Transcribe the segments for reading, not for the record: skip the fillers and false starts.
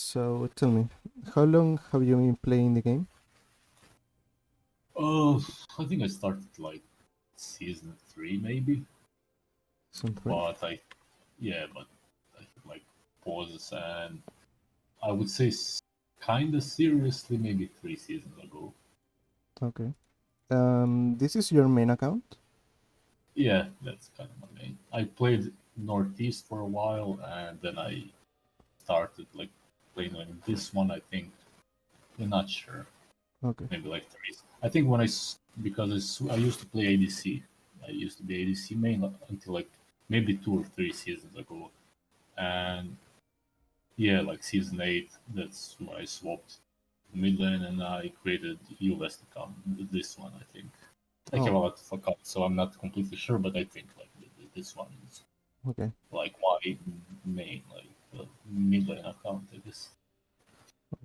So tell me, how long have you been playing the game? Uh, I think I started like season 3 maybe, Some three. but but I had like pauses and I would say kind of seriously maybe 3 seasons ago. Okay. This is your main account? Yeah, that's kind of my main. I played Northeast for a while and then I started like playing on this one. I think I'm not sure, Okay. maybe like 3. I think because I used to play ADC. I used to be ADC main until like maybe 2 or 3 seasons ago, and yeah, like season 8, that's when I swapped mid lane and I created U-West account. This one, I think. I have Oh, a lot of accounts, so I'm not completely sure, but I think like this one is okay. like my main like mid lane account. I guess.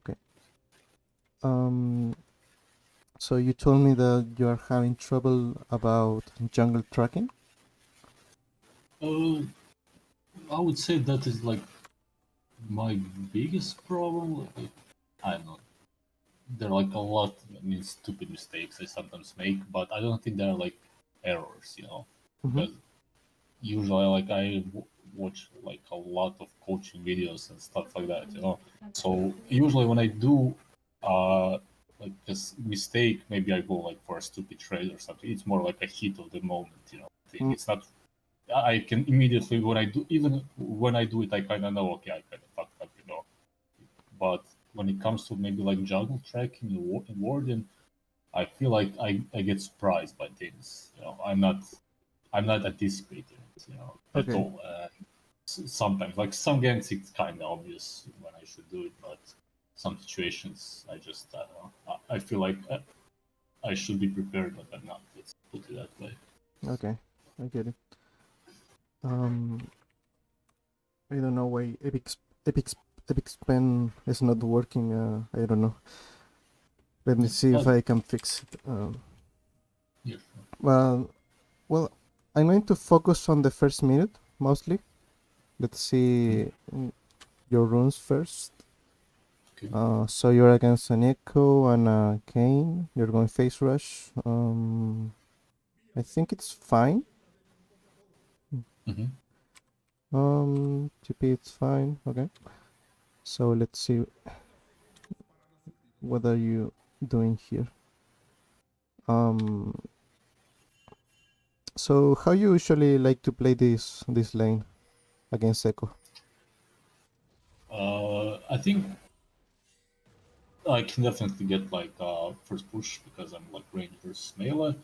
Okay. Um, so you told me that you are having trouble about jungle tracking? Uh, I would say that is like my biggest problem. Like, I don't know. There are like a lot, I mean, stupid mistakes I sometimes make, but I don't think they're like errors, Mm-hmm. because usually like watch like a lot of coaching videos and stuff like that. So usually when I do like this mistake, maybe I go like for a stupid trade or something. It's more like a hit of the moment. Thing. Mm, It's not. I can immediately when I do even when I do it, I kind of know. Okay, I kind of fucked up. But when it comes to maybe like jungle tracking in Warden, I feel like I get surprised by things. I'm not anticipating it, at okay. all. Sometimes, like some games, it's kind of obvious when I should do it, but some situations, I don't know. I feel like I should be prepared, but I'm not. Let's put it that way. Okay. I get it. Um, I don't know why Epic Pen is not working. I don't know. Let me see if But I can fix it. yeah, Well, well, I'm going to focus on the first minute mostly. Let's see your runes first. okay. So you're against an Ekko and a Kane. You're going face rush. I think it's fine. Mm-hmm. TP it's fine. Okay. So let's see what are you doing here. Um. So how you usually like to play this lane against Ekko? I think I can definitely get like first push because I'm like range versus melee.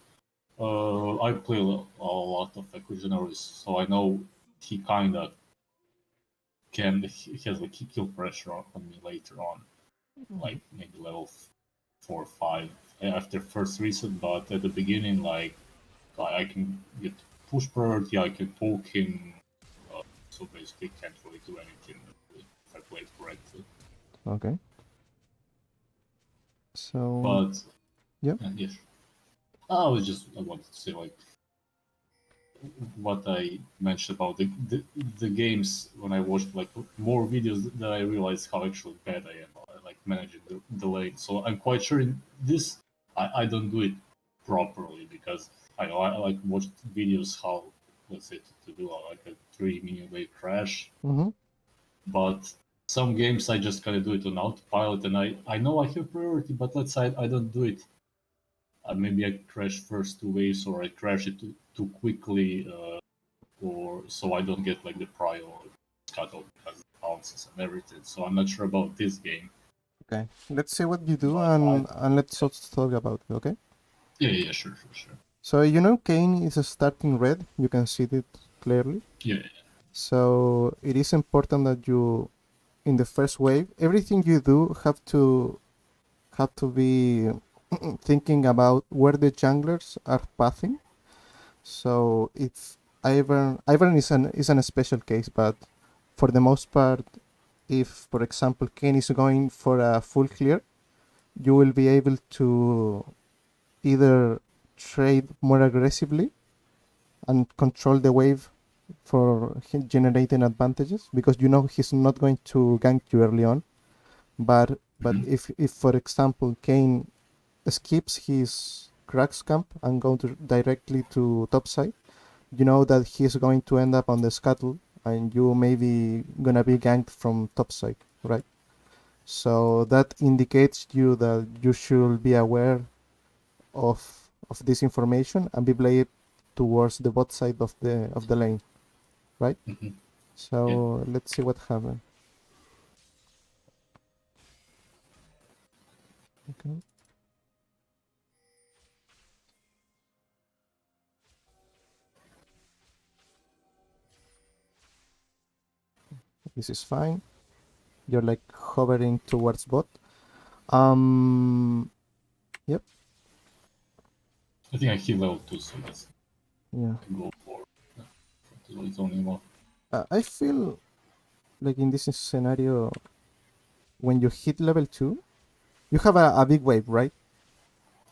I play a lot of Ekko generalists, so I know he kind of he has like kill pressure on me later on, like maybe level 4 or 5 after first reset. But at the beginning, like I can get push priority, I can poke him, so basically can't really do anything if I play it correctly. Okay. So But yeah. yes, I wanted to say like what I mentioned about the games when I watched like more videos that I realized how actually bad I am like managing the lane. So I'm quite sure in this I don't do it properly because I like watched videos how let's say to do like a 3 minute wave crash, Mm-hmm. but some games I just kind of do it on autopilot and I know I have priority, but let's say I don't do it. Maybe I crash first 2 waves or I crash it too quickly. Or so I don't get like the prior cutoff because it bounces and everything. So I'm not sure about this game, Okay. Let's see what you do but and let's also talk about it. Okay. yeah, sure. So you know Kane is starting red. You can see it clearly. Yeah, So it is important that you, in the first wave, everything you do have to be thinking about where the junglers are pathing. So if Ivern is an special case, but for the most part, if for example Kane is going for a full clear, you will be able to either trade more aggressively and control the wave for generating advantages because you know he's not going to gank you early on. But if for example Kane skips his cracks camp and goes directly to topside, you know that he's going to end up on the scuttle, and you maybe gonna be ganked from topside, right? So that indicates you that you should be aware of this information and be played towards the bot side of the lane, right? Mm-hmm. Yeah. So let's see what happens. Okay. This is fine. You're like hovering towards bot. Yep. I think I hit level 2, so that's Yeah. go for it's only more. I feel like in this scenario, when you hit level 2, you have a big wave, right?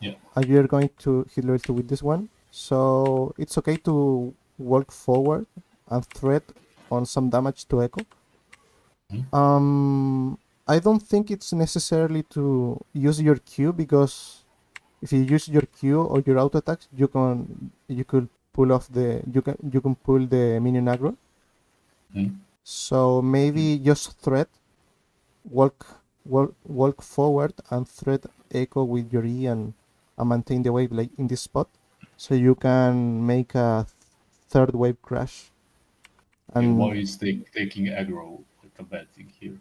Yeah. And you're going to hit level 2 with this one. So it's okay to walk forward and threat on some damage to Ekko. I don't think it's necessarily to use your Q, because if you use your Q or your auto attacks, you could pull off the you can pull the minion aggro. Mm-hmm. So maybe just threat, walk forward and threat Echo with your E and maintain the wave like in this spot, so you can make a third wave crash. Okay, why And is taking aggro like a bad thing here?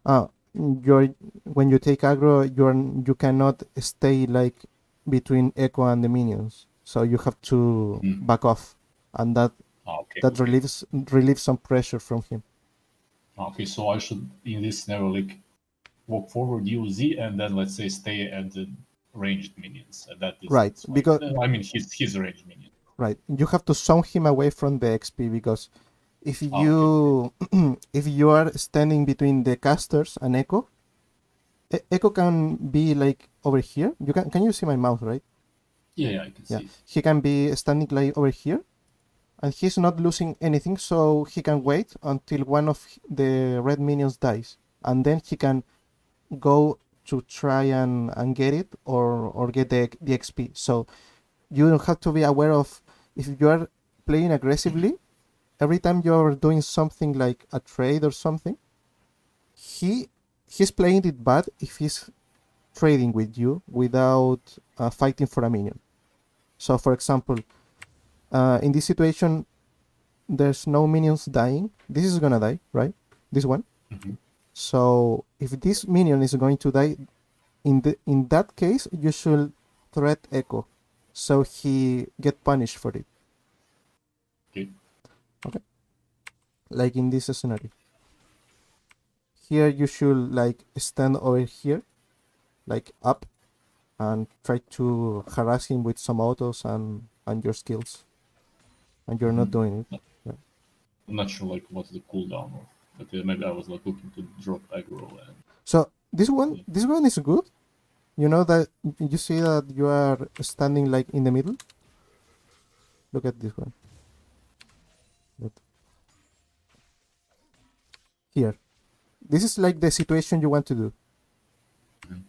uh, you're when you take aggro, you cannot stay like between Echo and the minions, so you have to Mm-hmm. back off, and Okay, that okay. relieves some pressure from him. Okay, so I should in this scenario like walk forward, use Z, and then let's say stay at the ranged minions at that Right, distance. Like because I mean, he's a ranged minion. right, you have to zone him away from the XP, because if Okay, okay. you if you are standing between the casters and Echo, Echo can be like over here. Can you see my mouse, right? Yeah, yeah, I can Yeah, see it. he can be standing like over here, and he's not losing anything, so he can wait until one of the red minions dies, and then he can go to try and get it, or get the XP. So you have to be aware of, if you are playing aggressively, every time you're doing something like a trade or something, he he's playing it bad if he's trading with you without fighting for a minion. So, for example, in this situation, there's no minions dying. This is gonna die, right? This one. Mm-hmm. So, if this minion is going to die, in that case, you should threat Echo, so he get punished for it. Okay. Okay, like in this scenario. Here, you should like stand over here, like up, and try to harass him with some autos and your skills, and you're not Mm-hmm. doing it. Yeah. I'm not sure like what's the cooldown of, but maybe I was like looking to drop aggro and So this one is good. You know that you see that you are standing like in the middle. Look at this one. Look. Here. This is like the situation you want to do,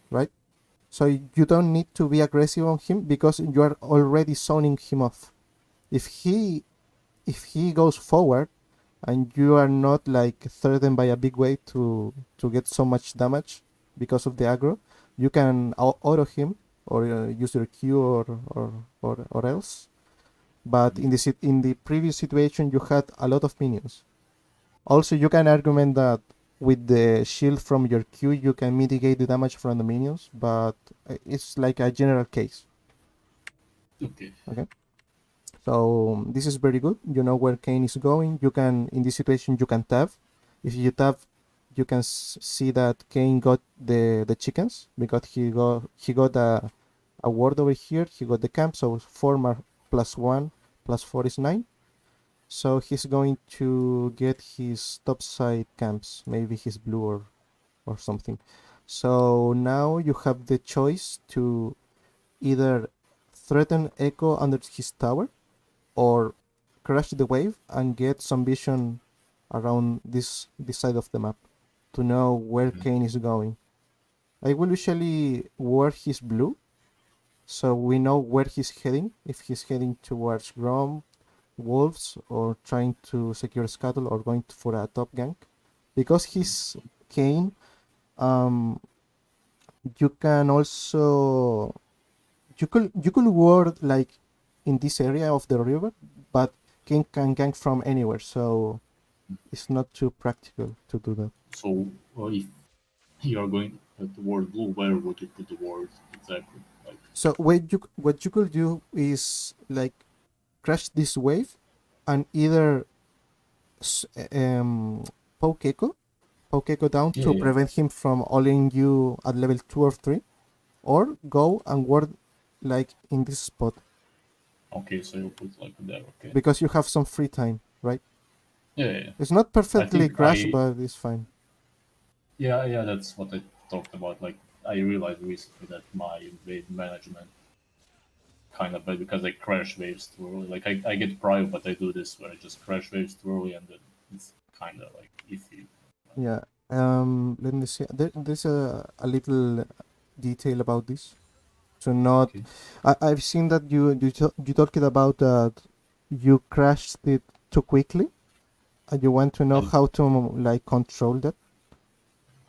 right? So you don't need to be aggressive on him, because you are already zoning him off. If he goes forward and you are not like threatened by a big wave to get so much damage because of the aggro, you can auto him, or use your Q, or else. But in the previous situation, you had a lot of minions. Also, you can argument that with the shield from your Q, you can mitigate the damage from the minions, but it's like a general case. okay. Okay. So this is very good. You know where Kane is going. You can, in this situation, you can tab. If you tab, you can see that Kane got the chickens, because he got a ward over here. He got the camp. So 4 plus 1 plus 4 is 9. So he's going to get his topside camps. Maybe he's blue or something. So now you have the choice to either threaten Echo under his tower, or crash the wave and get some vision around this side of the map to know where Mm-hmm. Kane is going. I will usually wear his blue, so we know where he's heading. If he's heading towards Grom, Wolves, or trying to secure Scuttle, or going for a top gank. Because he's Kane, you can also you could ward like in this area of the river, but Kane can gank from anywhere, so it's not too practical to do that. So if you are going toward blue, where would you put the ward exactly? Like, So what you could do is like crash this wave and either s- um, poke Ekko, down yeah, to yeah. prevent him from ulling you at level 2 or 3, or go and ward like in this spot Okay, so you put like there. Okay. because you have some free time, right? Yeah, yeah, yeah. It's not I perfectly think crash, but it's fine. yeah, that's what I talked about. Like, I realized recently that my wave management kind of bad because I crash waves too early. Like, I get private, but I do this where I just crash waves too early, and then it's kind of like iffy. Yeah. Let me see. There's a little detail about this. So not, Okay. I've seen that you talked about that you crashed it too quickly, and you want to know I, how to like control that.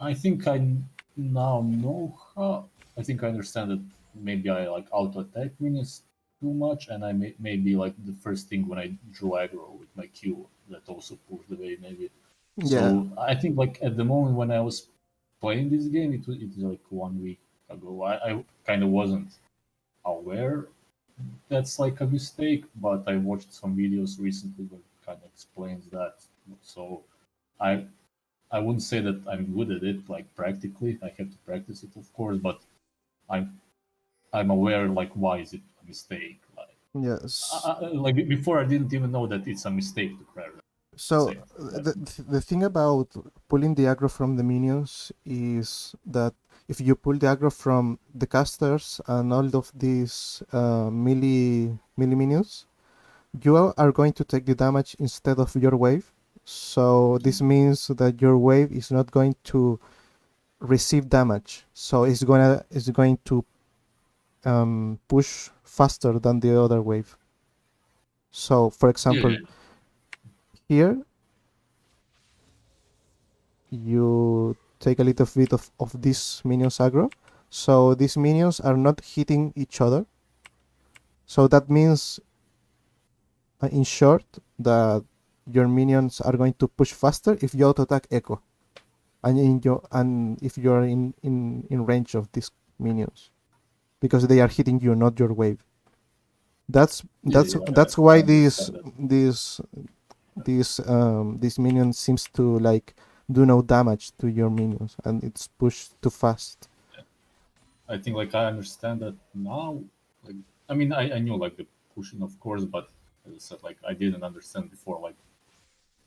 I think I now know how. I think I understand that maybe I like auto attack minions too much, and I maybe like the first thing when I drew aggro with my Q that also pushed the way maybe. Yeah. So I think like at the moment when I was playing this game, it was like 1 week ago. I kind of wasn't aware that's like a mistake, but I watched some videos recently that kind of explains that. So I I wouldn't say that I'm good at it, like practically. I have to practice it, of course, but I'm I'm aware like why is it a mistake? Like Yes. like before, I didn't even know that it's a mistake to crash. So Say that. the thing about pulling the aggro from the minions is that if you pull the aggro from the casters and all of these melee minions, you are going to take the damage instead of your wave. So this means that your wave is not going to receive damage. So it's going to push faster than the other wave. So for Yeah, example, here you take a little bit of this minions aggro. So these minions are not hitting each other. So that means, in short, that your minions are going to push faster if you auto attack Ekko, and if you're in range of these minions, because they are hitting you, not your wave. That's yeah, that's yeah. that's I why these understand that. these these minions seems to like do no damage to your minions, and it's pushed too fast. I think like I understand that now. Like I mean, I knew like the pushing, of course, but as I said, like I didn't understand before, like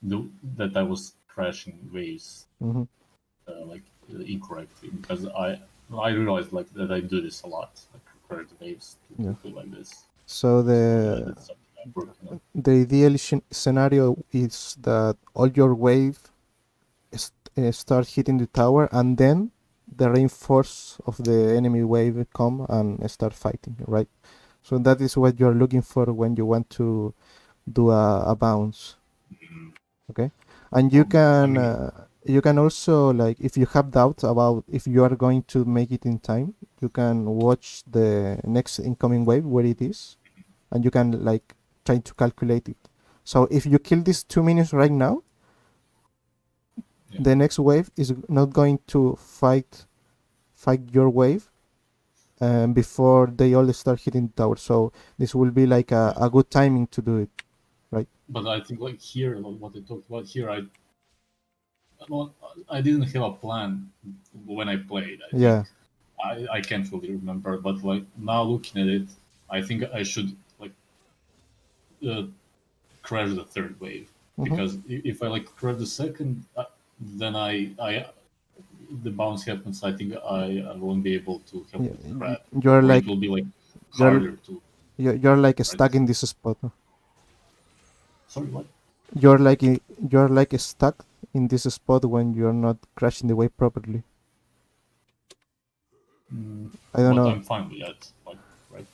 the, that I was crashing waves Hmm. like incorrectly because I realized like that I do this a lot, like crash the waves too Yeah. quickly like this. So So yeah, that's something I'm working on. the ideal scenario is that all your wave start hitting the tower, and then the reinforce of the enemy wave come and start fighting, right? So that is what you're looking for when you want to do a bounce. Okay. And Or I mean, you can also, like, if you have doubts about if you are going to make it in time, you can watch the next incoming wave where it is, and you can like try to calculate it. So if you kill these 2 minions right now, yeah, the next wave is not going to fight your wave before they all start hitting the tower. So this will be like yeah. a good timing to do it, right? But I think like here, like, what I talked about here, I well, I didn't have a plan when I played. I think Yeah. I can't really remember, but like now looking at it, I think I should like uh, crash the third wave Hmm. because if I like crash the second, then I the bounce happens. I think I won't be able to help Yeah. with the crab, You're or it like will be like you're harder to. you're like Right? stuck in this spot. Sorry, what? You're like stuck in this spot when you're not crashing the wave properly. Mm, I don't but know. I'm fine with that. Like, right?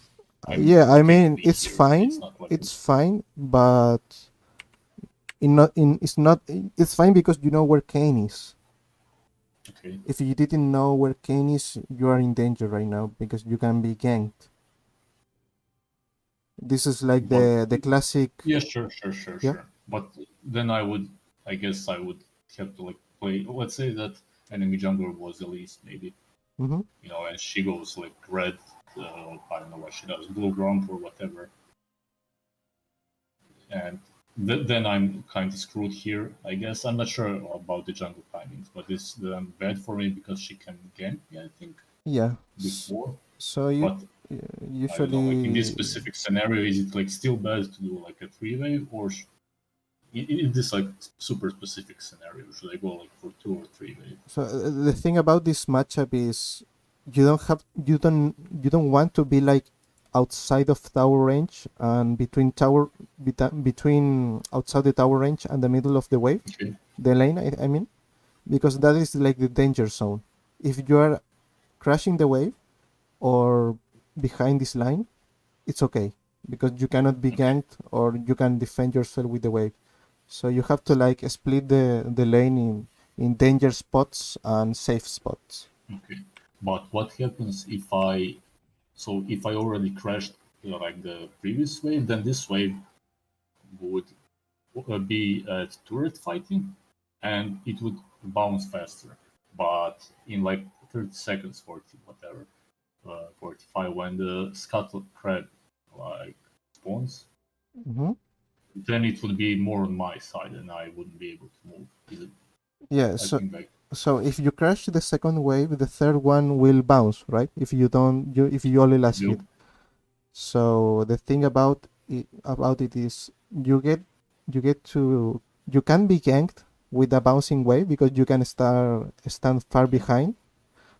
Yeah, I Okay to mean be it's here. It's fine. not like It's fine, but it's not. It's fine because you know where Kane is. okay. If you didn't know where Kane is, you are in danger right now because you can be ganked. This is like But the classic. yeah, sure, sure, sure, Yeah. sure. But then I guess I would have to like play. Let's say that enemy jungler was Elise, maybe, Mm-hmm. and she goes like red. I don't know what she does, blue grump or whatever, and then I'm kind of screwed here. I guess I'm not sure about the jungle timings, but it's bad for me because she can gank me, I think, Yeah. before. So you But I don't know, like in this usually. specific scenario, is it like still bad to do like a three way, or in this like super specific scenario, should I go like for two or three way? So the thing about this matchup is you don't want to be like outside of tower range and between outside the tower range and the middle of the wave, Okay, the lane. I mean, because that is like the danger zone. If you are crashing the wave or behind this line, it's okay because you cannot be okay, ganked or you can defend yourself with the wave. So you have to like split the lane in danger spots and safe spots. okay. But what happens if if I already crashed like the previous wave, then this wave would be at turret fighting, and it would bounce faster. But in like 30 seconds, 40, whatever, 45, when the scuttle crab like spawns, Mm-hmm. then it would be more on my side, and I wouldn't be able to move. Is it? Yeah. I So think like so if you crash the second wave, the third one will bounce, right? If you only last hit. you So the thing about it is you get to you can be ganked with a bouncing wave because you can stand far okay, behind,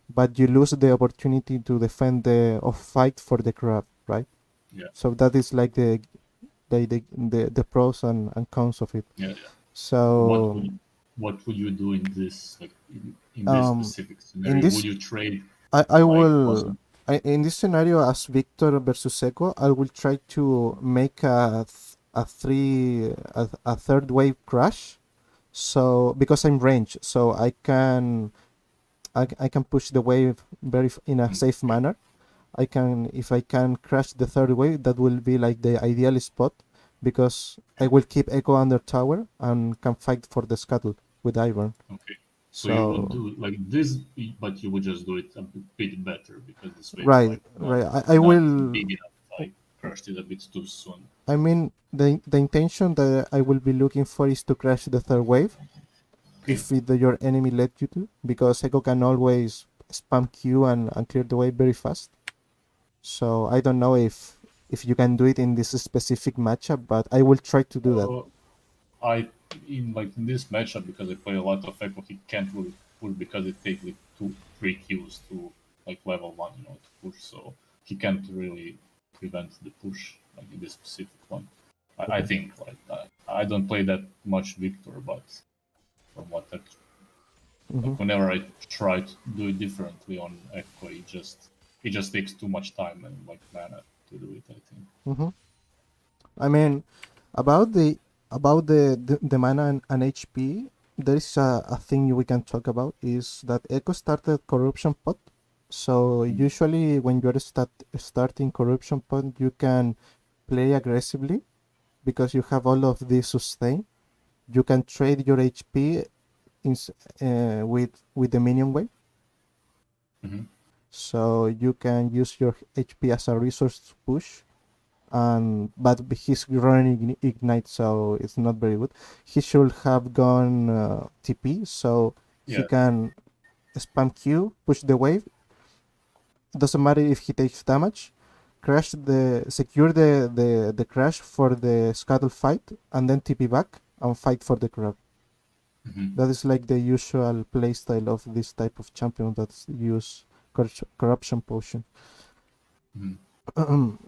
but you lose the opportunity to defend the or fight for the crab, right? yeah, So that is like the pros and cons of it. yeah, yeah. What So would you do in this like in this um, specific in scenario? Would this you trade I like will wasn't in this scenario as Viktor versus Ekko, I will try to make a third wave crash. So because I'm range, so I can push the wave in a safe okay, manner. I can if I can crash the third wave, that will be like the ideal spot because I will keep Ekko under tower and can fight for the scuttle with Iron. okay. So you would So do like this, but you would just do it a bit better because this wave is right, like right. I not will. big enough. I crushed it a bit too soon. I mean, the intention that I will be looking for is to crash the third wave Okay. if your enemy let you to, because Echo can always spam Q and clear the wave very fast. So I don't know if you can do it in this specific matchup, but I will try to do that. Uh, I in like in this matchup because I play a lot of Ekko, he can't really push because it takes like 2-3 Qs to like level one, to push. So he can't really prevent the push like in this specific one. I Okay. think like I don't play that much Victor, but from what Mm-hmm. like whenever I try to do it differently on Ekko, it just takes too much time and like mana to do it. I think. Mm-hmm. I mean, about the mana and HP, there is a thing we can talk about is that Echo started corruption pot. So Mm. usually when you're starting corruption pot, you can play aggressively because you have all of this sustain. You can trade your HP with the minion wave. Mhm. So you can use your HP as a resource to push. And but he's running ignite, so it's not very good. He should have gone TP, so he Yeah. can spam Q, push the wave. Doesn't matter if he takes damage. Secure the crash for the scuttle fight, and then TP back and fight for the crab. Mhm. That is like the usual playstyle of this type of champion that use corruption potion. Mhm.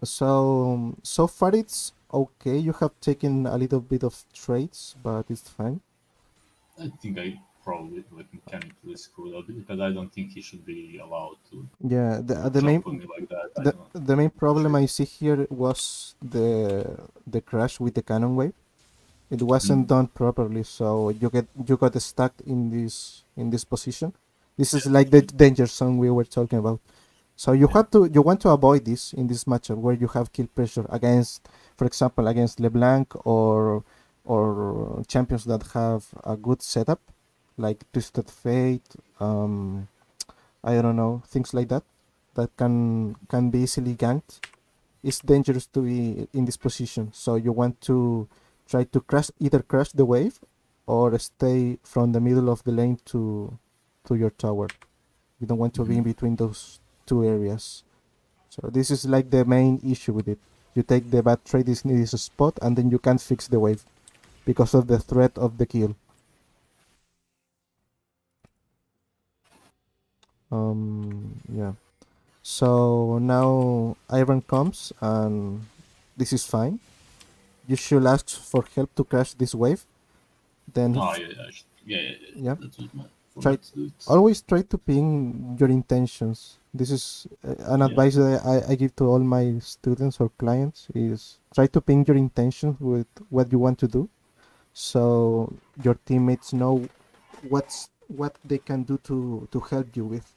So far it's okay. You have taken a little bit of trades, but it's fine. I think I probably like mechanically screwed up because I don't think he should be allowed Yeah, to the jump on main me like that. I the don't know. the main Not problem sure. I see here was the crash with the cannon wave. It wasn't Mm. done properly, so you got stuck in this position. This is like the danger zone we were talking about. So Yeah. you want to avoid this in this matchup where you have kill pressure against, for example, against LeBlanc or champions that have a good setup, like Twisted Fate, I don't know, things like that that can be easily ganked. It's dangerous to be in this position. So you want to try to crash the wave or stay from the middle of the lane to your tower. You don't want to be in Hmm. between those two areas. So this is like the main issue with it. You take the bad trade in this spot and then you can't fix the wave because of the threat of the kill. Yeah. So now Iron comes and this is fine. You should ask for help to crash this wave. Then Oh yeah, yeah. yeah, That was my try forgot to do it. always try to ping your intentions. This is an Yeah, advice that I give to all my students or clients is try to ping your intentions with what you want to do so your teammates know what they can do to help you with.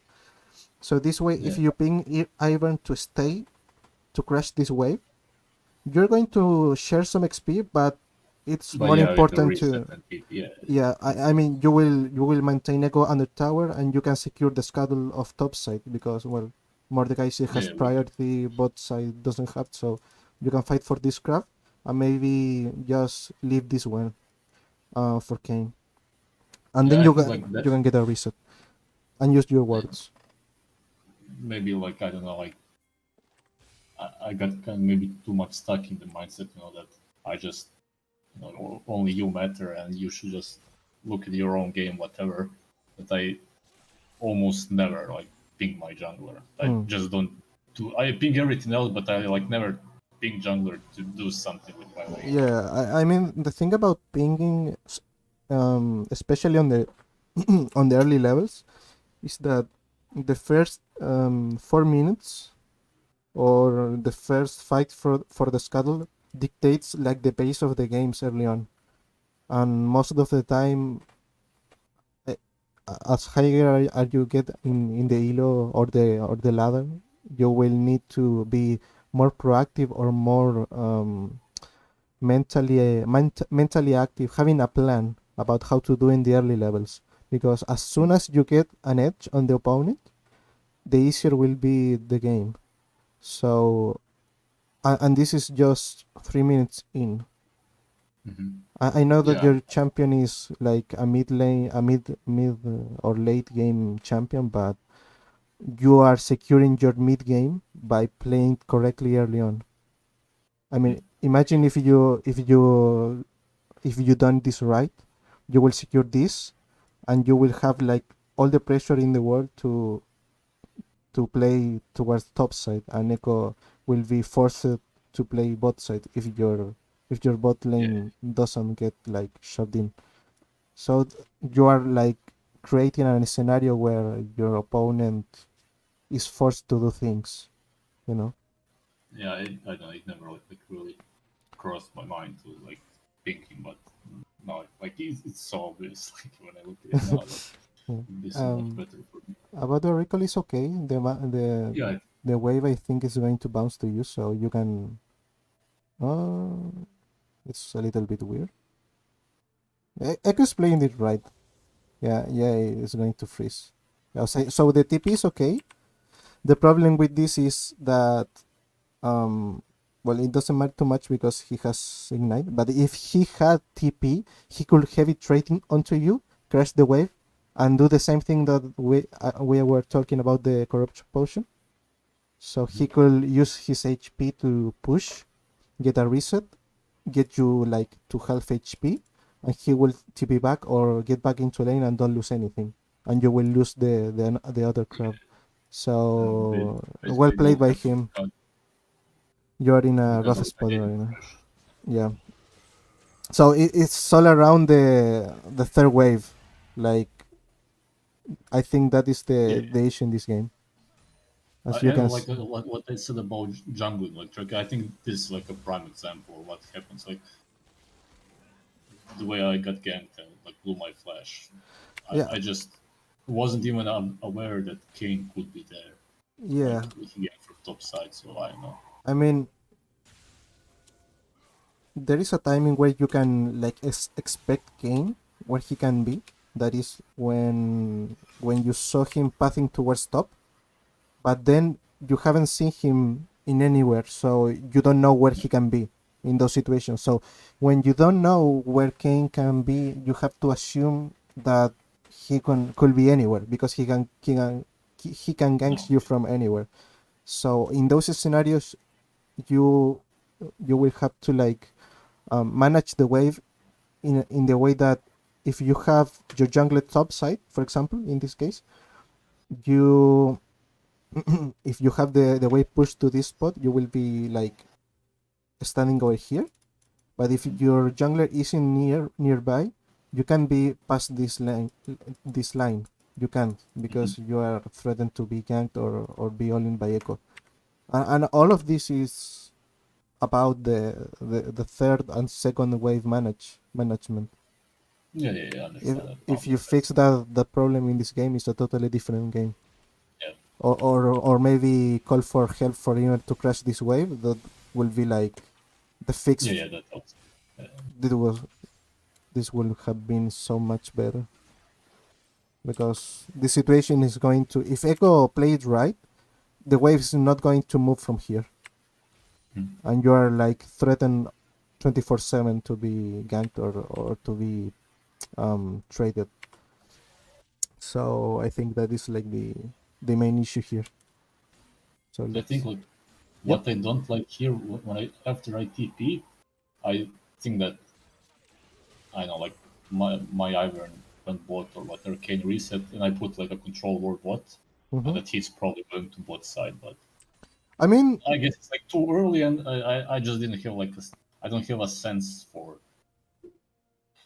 So this way, yeah. if you ping Ivan to stay to crash this wave, you're going to share some XP, but it's But more yeah, with the important reset to and keep, yeah, yeah. I mean you will maintain Echo under tower and you can secure the scuttle of top side because well Mordecai has yeah, we, priority, bot side doesn't have, so you can fight for this craft and maybe just leave this one for Kane. And then yeah. I think like you that. can get a reset and use your words. Maybe like I don't know, like I got kind of maybe too much stuck in the mindset, that I just only you matter and you should just look at your own game, whatever. But I almost never like ping my jungler. I Mm. just don't do. I ping everything else, but I like never ping jungler to do something with my lane. Yeah, I mean the thing about pinging, especially on the on the early levels, is that the first 4 minutes or the first fight for the scuttle dictates like the pace of the games early on, and most of the time, eh, as higher as you get in the elo or the ladder, you will need to be more proactive or more mentally active, having a plan about how to do in the early levels. Because as soon as you get an edge on the opponent, the easier will be the game. So, and this is just 3 minutes in. Mm-hmm. I know that Yeah, your champion is like a mid lane, a mid or late game champion, but you are securing your mid game by playing correctly early on. I yeah, mean, imagine if you done this right, you will secure this, and you will have like all the pressure in the world to play towards top side, and Echo will be forced to play bot side if your bot yeah, lane doesn't get like shoved in. So you are like creating a scenario where your opponent is forced to do things, you know. yeah. I don't know. It never like really crossed my mind to like thinking, but no, like it's so obvious. Like when I look at it now, that Yeah. this is much better for me. About the recall is okay. Yeah, The wave I think is going to bounce to you, so you can. It's a little bit weird. Ekko's playing it right. Yeah, yeah, it's going to freeze. Yeah, so the TP is okay. The problem with this is that well, it doesn't matter too much because he has ignite. But if he had TP, he could heavy trading onto you, crash the wave, and do the same thing that we were talking about the corruption potion. So he mhm. could use his HP to push, get a reset, get you like to half HP, and he will TP back or get back into lane and don't lose anything, and you will lose the other crab. So well Basically played both by have him. You are in a depends rough on which spot game right now. crash. Yeah. So it's all around the third wave, like I think that is Yeah, the issue in this game. As you and can like what I said about jungling, like Turkey, I think this is like a prime example of what happens. Like the way I got ganked and like blew my flash, yeah, I just wasn't even aware that Kane could be there. Like yeah. he ganked from top side, so I don't know. I mean, there is a timing where you can like expect Kane where he can be. That is when you saw him pathing towards top, but then you haven't seen him in anywhere, so you don't know where he can be in those situations. So when you don't know where Kane can be, you have to assume that he could be anywhere because he can gank No, you from anywhere. So in those scenarios, you you will have to like manage the wave in the way that if you have your jungler top side, for example, in this case, you if you have the wave pushed to this spot, you will be like standing over here. But if your jungler isn't nearby, you can be past this line. This line you can't because you are threatened to be ganked or be all in by Ekko. And all of this is about the third and second wave management. yeah, I if understand that. if Probably you fix that's the problem in this game, it's a totally different game. yeah, Or maybe call for help for anyone to crash this wave. That will be like the fix. yeah, that helps. Yeah, This was this will have been so much better because the situation is going to, if Echo played right, the wave is not going to move from here, mm. and you are like threatened 24/7 to be ganked or to be traded. So I think that is like the main issue here. So I think let's. like Yep. what I don't like here when I after I TP, I think that I know like my Ivern went bot or whatever can reset, and I put like a control ward bot, Mm-hmm. that he's probably going to bot side, but I mean, I guess it's like too early, and I just didn't have like I don't have a sense for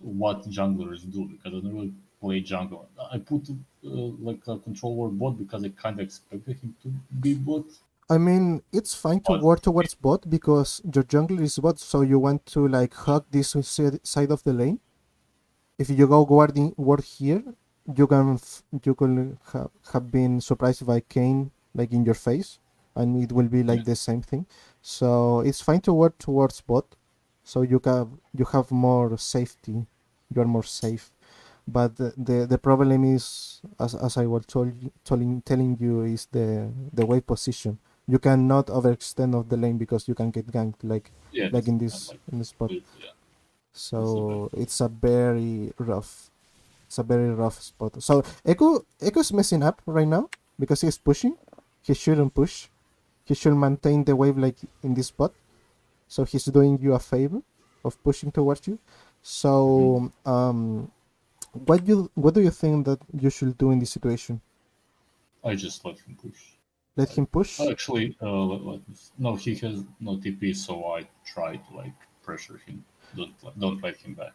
what junglers do because I don't really play jungle. I put like a control ward bot because I kind of expected him to be bot, it's fine to but work towards bot because your jungler is bot, so you want to like hug this side of the lane. If you go guarding ward here, you can have been surprised by Kane like in your face, and it will be yeah, like the same thing. So it's fine to work towards bot, so you have more safety. You are more safe. But the problem is, as I was telling you, is the wave position. You cannot overextend of the lane because you can get ganked yeah, like that's kind of like in this spot. yeah, that's the bad So part. it's a very rough. It's a very rough spot. So Echo's messing up right now because he's pushing. He shouldn't push. He should maintain the wave like in this spot. So he's doing you a favor of pushing towards you. Mhm. So what do you think that you should do in this situation? I just let him push. Let Like him push? actually, no, he has no TP, so I try to like pressure him. Don't let him back.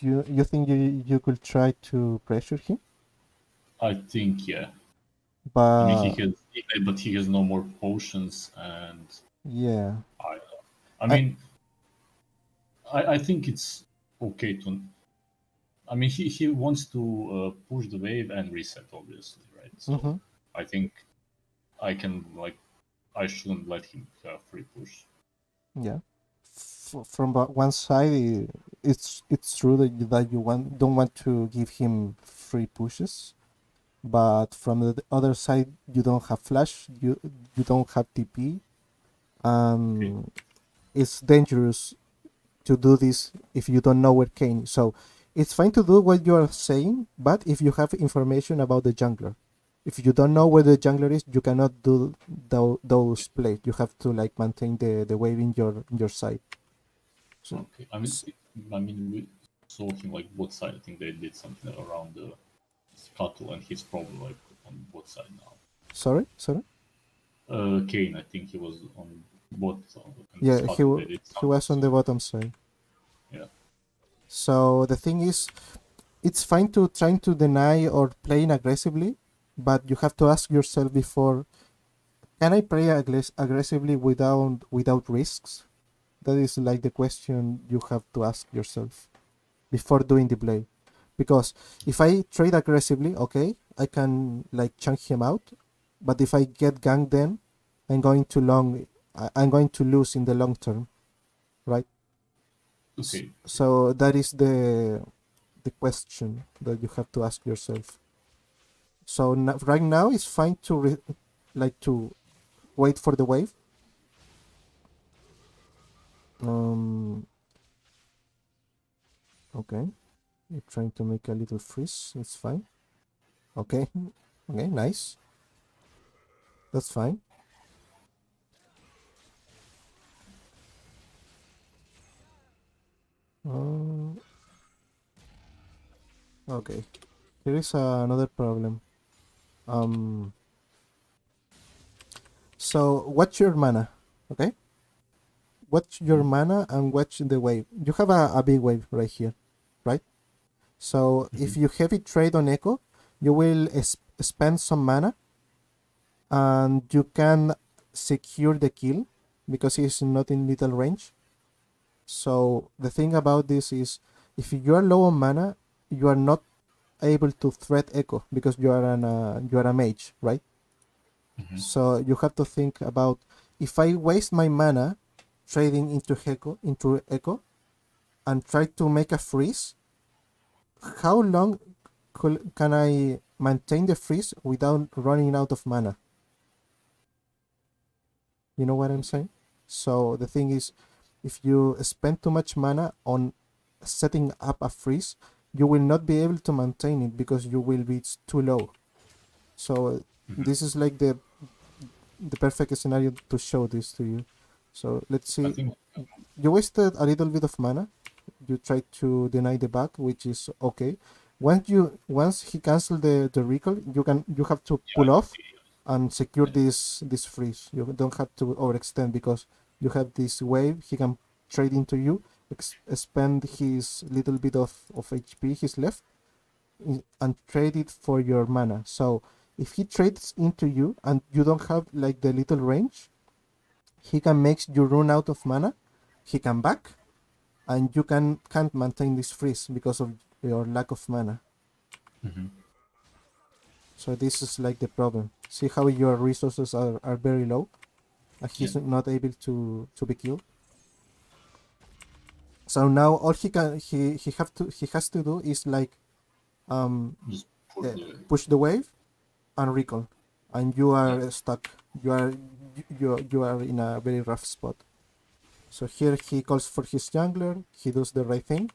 You think you could try to pressure him? I think yeah. I mean, But but he has no more potions, and yeah. I, I I mean, I think it's okay to. I mean, he wants to push the wave and reset, obviously, right? So mm-hmm, I think I can like I shouldn't let him free push. yeah. From one side, it's true that you don't want to give him free pushes, but from the other side, you don't have flash, you don't have TP, Okay. it's dangerous to do this if you don't know where Kane. So it's fine to do what you are saying, but if you have information about the jungler, if you don't know where the jungler is, you cannot do those plays. You have to like maintain the wave in your side. So, Okay. I mean, we saw him like both side. I think they did something around the scuttle, and he's probably like on both side now. sorry. Kane, I think he was on both and Yeah, scuttle. They did he something. was on the So bottom side. yeah, So the thing is, it's fine to trying to deny or playing aggressively, but you have to ask yourself before, can I play aggressively without risks? That is like the question you have to ask yourself before doing the play. Because if I trade aggressively, okay, I can like chunk him out, but if I get ganked, then I'm going to lose in the long term, right? Okay. So that is the question that you have to ask yourself. So right now it's fine to like to wait for the wave. Um, okay, you're trying to make a little freeze. It's fine. Okay, okay, nice. That's fine. Uh, okay, here is another problem. Um, so watch your mana. Okay, watch your mana and watch the wave. You have a big wave right here, right? So if you heavy trade on Ekko, you will spend some mana and you can secure the kill because he's not in lethal range. So the thing about this is, if you are low on mana, you are not able to threat Ekko because you are a mage, right? So you have to think about, if I waste my mana trading into Ekko and try to make a freeze, how long can I maintain the freeze without running out of mana? You know what I'm saying? So the thing is, if you spend too much mana on setting up a freeze, you will not be able to maintain it because you will be too low. So this is like the perfect scenario to show this to you. So let's I see. think You wasted a little bit of mana. You tried to deny the back, which is okay. Once he cancelled the recall, you have to yeah, I pull can off see. and secure this freeze. You don't have to overextend because you have this wave. He can trade into you, spend his little bit of HP he's left, and trade it for your mana. So if he trades into you and you don't have like the little range, he can make you run out of mana. He can back, and you can't maintain this freeze because of your lack of mana. So this is like the problem. See how your resources are very low, and Yeah, he's not able to be killed. So now all he has to do is like um just push the. push the wave and recall, and you Yeah. are stuck. You are in a very rough spot. So here he calls for his jungler. He does the right thing,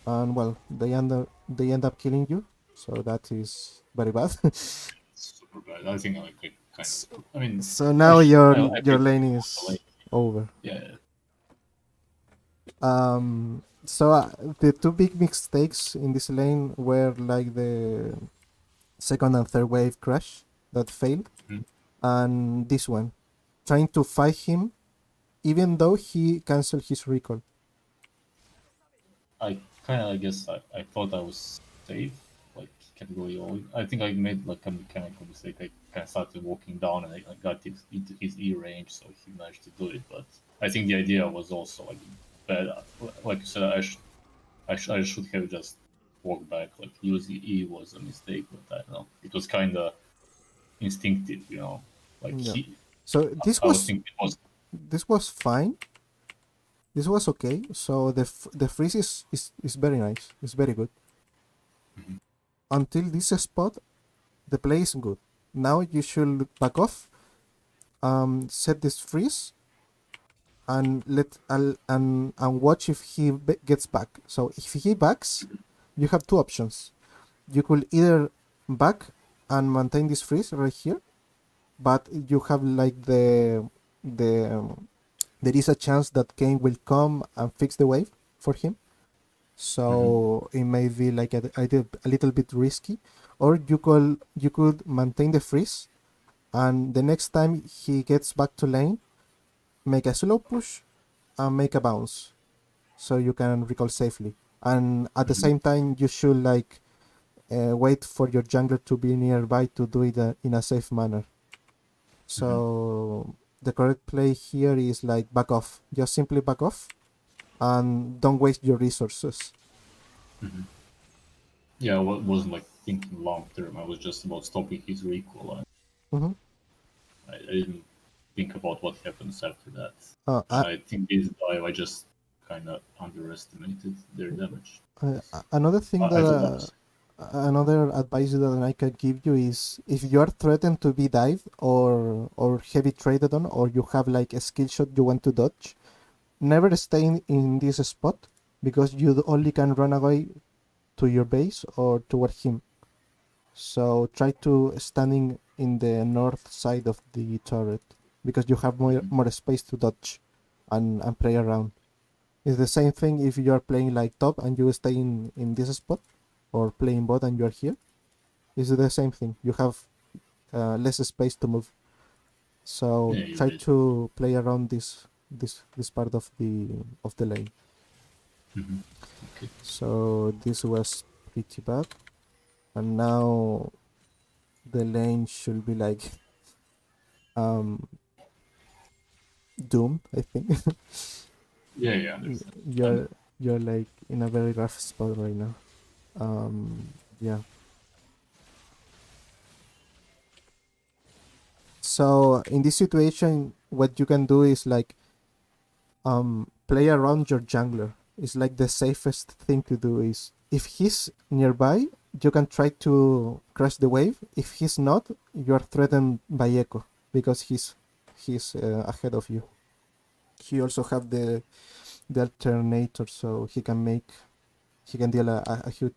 and well, they end up killing you. So that is very bad. Super bad. I think I could kind of. I mean, So now I your played lane the lane. is over. Yeah. So the two big mistakes in this lane were like the second and third wave crash that failed, Mhm. and this one, trying to fight him even though he canceled his recall. I kind of, I guess, I thought I was safe, like category all. I think I made like a mechanical mistake. I kind of started walking down and I got into his E range, so he managed to do it. But I think the idea was also like bad. Like you said, I should have just walked back. Like using E was a mistake, but I don't know. It was kind of instinctive, you know. Like Yeah. he, So I was thinking it was this was fine. This was okay. So the freeze is very nice. It's very good. Until this spot, the play is good. Now you should back off. Set this freeze and and watch if he gets back. So if he backs, you have two options. You could either back and maintain this freeze right here, but you have like the there is a chance that Kane will come and fix the wave for him. So it may be like a little bit risky, or you could maintain the freeze, and the next time he gets back to lane, make a slow push and make a bounce, so you can recall safely. and at the same time you should like wait for your jungler to be nearby to do it in a safe manner. So the correct play here is like back off. Just simply back off and don't waste your resources. Yeah, I wasn't like thinking long term. I was just about stopping his recall. Mm-hmm. I didn't think about what happens after that. Uh, And uh, I think this dive, I just kind of underestimated their damage. Another thing I that thought that was. another advice that I can give you is if you are threatened to be dive or heavy traded on, or you have like a skill shot you want to dodge, never stay in this spot because you only can run away to your base or toward him. So try to standing in the north side of the turret because you have more space to dodge and play around. It's the same thing if you are playing like top and you stay in this spot, or playing bot and you are here. It's the same thing. You have less space to move. So Yeah, you're try right. to play around this part of the lane. Okay. So this was pretty bad, and now the lane should be like um doomed. I think Yeah, yeah, I understand. And you're you're like in a very rough spot right now. Yeah. So in this situation, what you can do is like play around your jungler. It's like the safest thing to do is if he's nearby, you can try to crush the wave. If he's not, you are threatened by Ekko because he's ahead of you. He also have the alternator, so he can deal a huge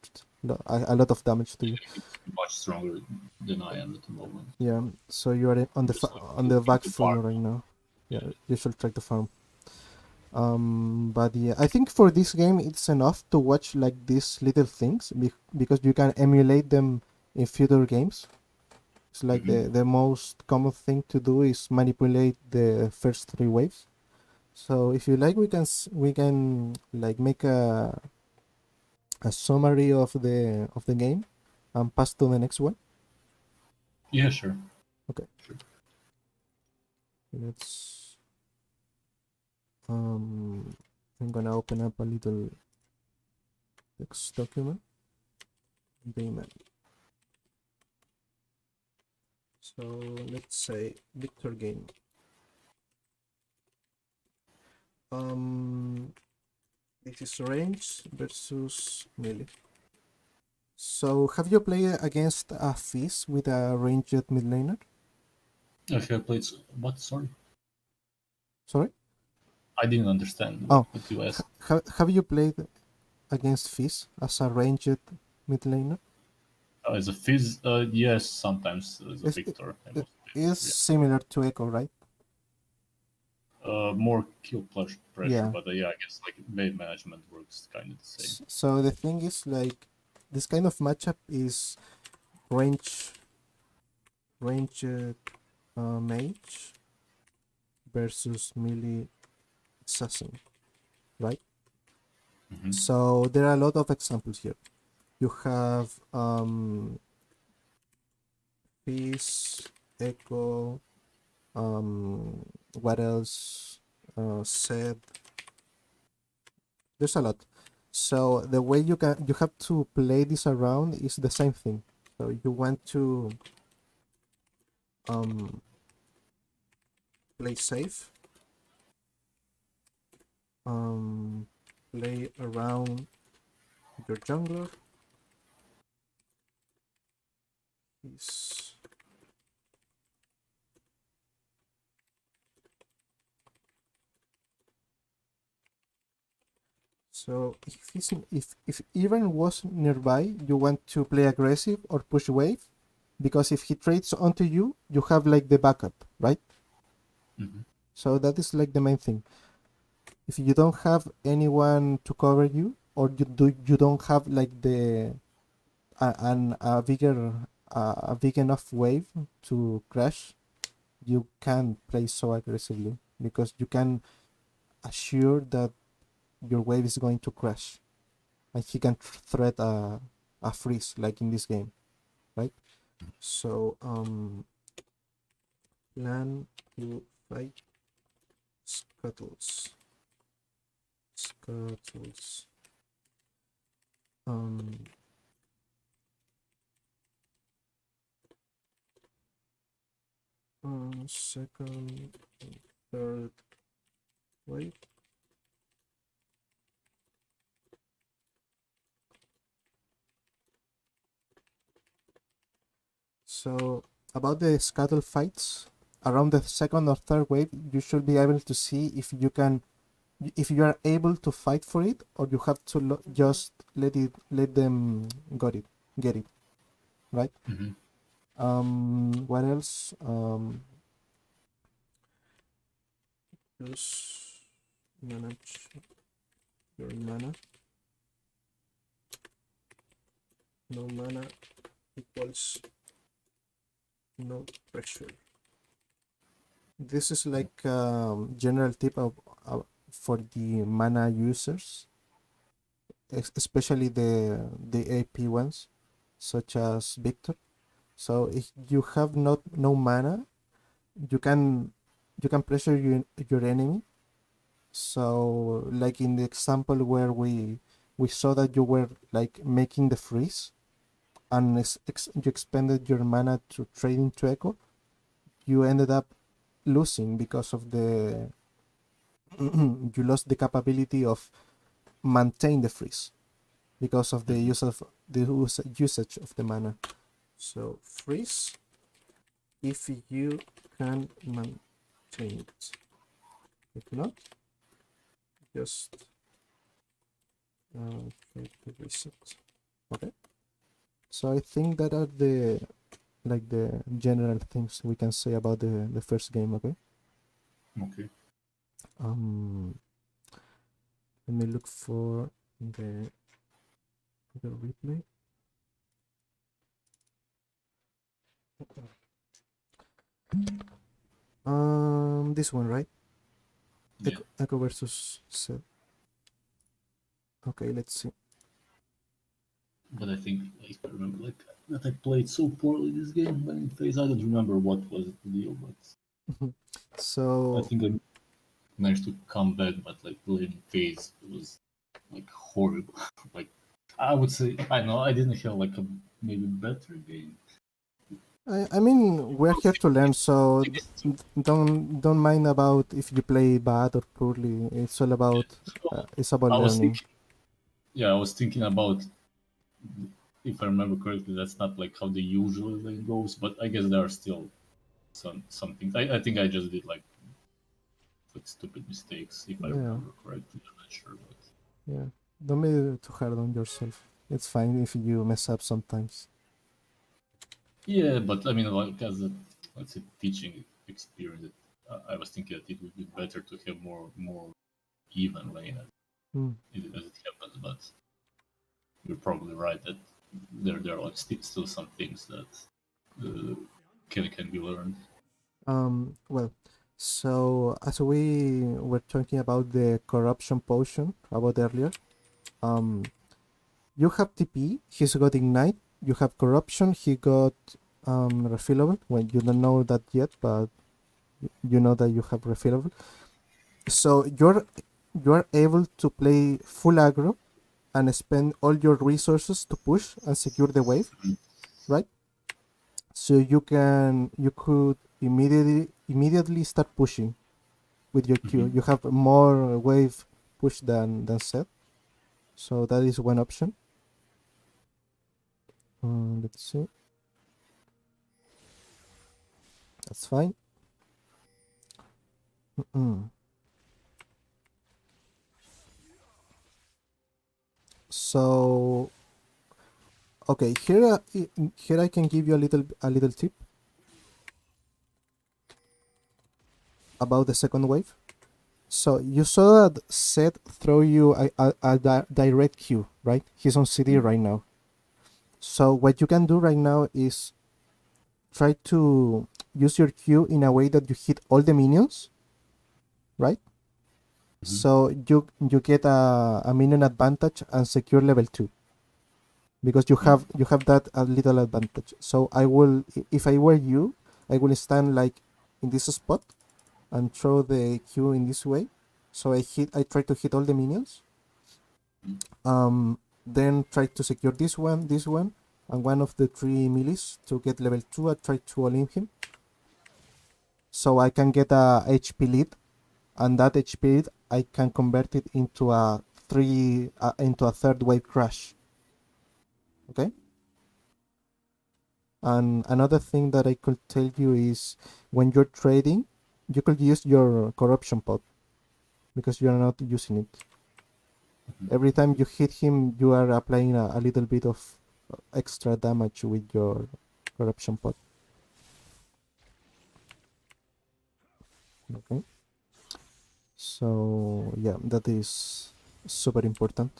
a lot of damage to you. he's much stronger than I am at the moment. Yeah, so you are on Just like on the looking back to foot farm. right now. Yeah, Yeah. you should try to farm. But yeah, I think for this game it's enough to watch like these little things because you can emulate them in future games. It's like the most common thing to do is manipulate the first three waves. So if you like, we can like make a summary of the game and pass to the next one. Yeah, sure. Okay, Sure. let's I'm gonna open up a little text document. Dayman. So let's say Victor game. Um, this is range versus melee. So have you played against a Fizz with a ranged mid laner? If you played what? Sorry, Sorry. I didn't understand Oh, what you asked. have you played against Fizz as a ranged mid laner? As a Fizz, yes, sometimes as a It's, Victor. I it mostly is Victor, similar to Ekko, right? yeah. More kill pressure, Yeah. but yeah, I guess like wave management works kind of the same. So the thing is like this kind of matchup is range ranged mage versus melee assassin, right? So there are a lot of examples here. You have Fizz, Echo, what else? Sed. There's a lot. So the way you have to play this around is the same thing. So you want to um play safe, um play around your jungler. Is So if even was nearby, you want to play aggressive or push wave, because if he trades onto you, you have like the backup, right? So that is like the main thing. If you don't have anyone to cover you, or you don't have like the a bigger a big enough wave to crash, you can't play so aggressively because you can assure that your wave is going to crash. and he can threat a freeze like in this game, right? So plan to fight scuttles. Scuttles. Um, second, third wave. So about the scuttle fights, around the second or third wave, you should be able to see if you are able to fight for it, or you have to just let them get it, right? What else? Just manage your mana. No mana equals no pressure. This is like general tip for the mana users, especially the AP ones, such as Viktor. So if you have no mana, you can pressure your enemy. So like in the example where we saw that you were like making the freeze, and you expended your mana to trade into Ekko, you ended up losing because of the you lost the capability of maintain the freeze because of the usage of the mana. So freeze if you can maintain it. If not, just try to reset. Okay. So I think that are the general things we can say about the first game. Okay. Okay. Let me look for the replay. This one, right? Yeah. Ekko versus Seth. Okay, let's see. But I think if I remember like that I played so poorly this game when in phase. I don't remember what was the deal, but I So think I managed to come back, but like late in phase it was like horrible. Like I would say I know I didn't have like a maybe better game. I mean we're here to learn, so don't mind about if you play bad or poorly. It's all about it's about I was learning. thinking, yeah, I was thinking about if I remember correctly, that's not like how the usual lane goes, but I guess there are still some things. I think I just did like stupid mistakes if I Yeah, remember correctly. I'm not sure, but yeah. Don't be too hard on yourself. It's fine if you mess up sometimes. yeah, but I mean, like as a let's say teaching experience, I was thinking that it would be better to have more even lane Hmm. as it happens. But you're probably right that there are like still some things that can be learned. Well, so as we were talking about the corruption potion about earlier, you have TP, he's got ignite, you have corruption, he got refillable. Well, you don't know that yet, but you know that you have refillable. So you're able to play full aggro and spend all your resources to push and secure the wave, right? So you could immediately start pushing with your Q. You have more wave push than set. So that is one option. Let's see. That's fine. So okay, here I can give you a little tip about the second wave. So you saw that Seth throw you a direct Q, right? He's on CD right now. So what you can do right now is try to use your Q in a way that you hit all the minions, right? So you get a minion advantage and secure level 2 because you have that a little advantage. So I will, if I were you, I will stand like in this spot and throw the Q in this way. So I try to hit all the minions. Then try to secure this one, and one of the 3 melees to get level 2. I try to all-in him. So I can get a HP lead, and that HP lead I can convert it into a into a third wave crash. Okay. And another thing that I could tell you is when you're trading, you could use your corruption pot because you're not using it. Every time you hit him, you are applying a little bit of extra damage with your corruption pot. Okay. So yeah, that is super important.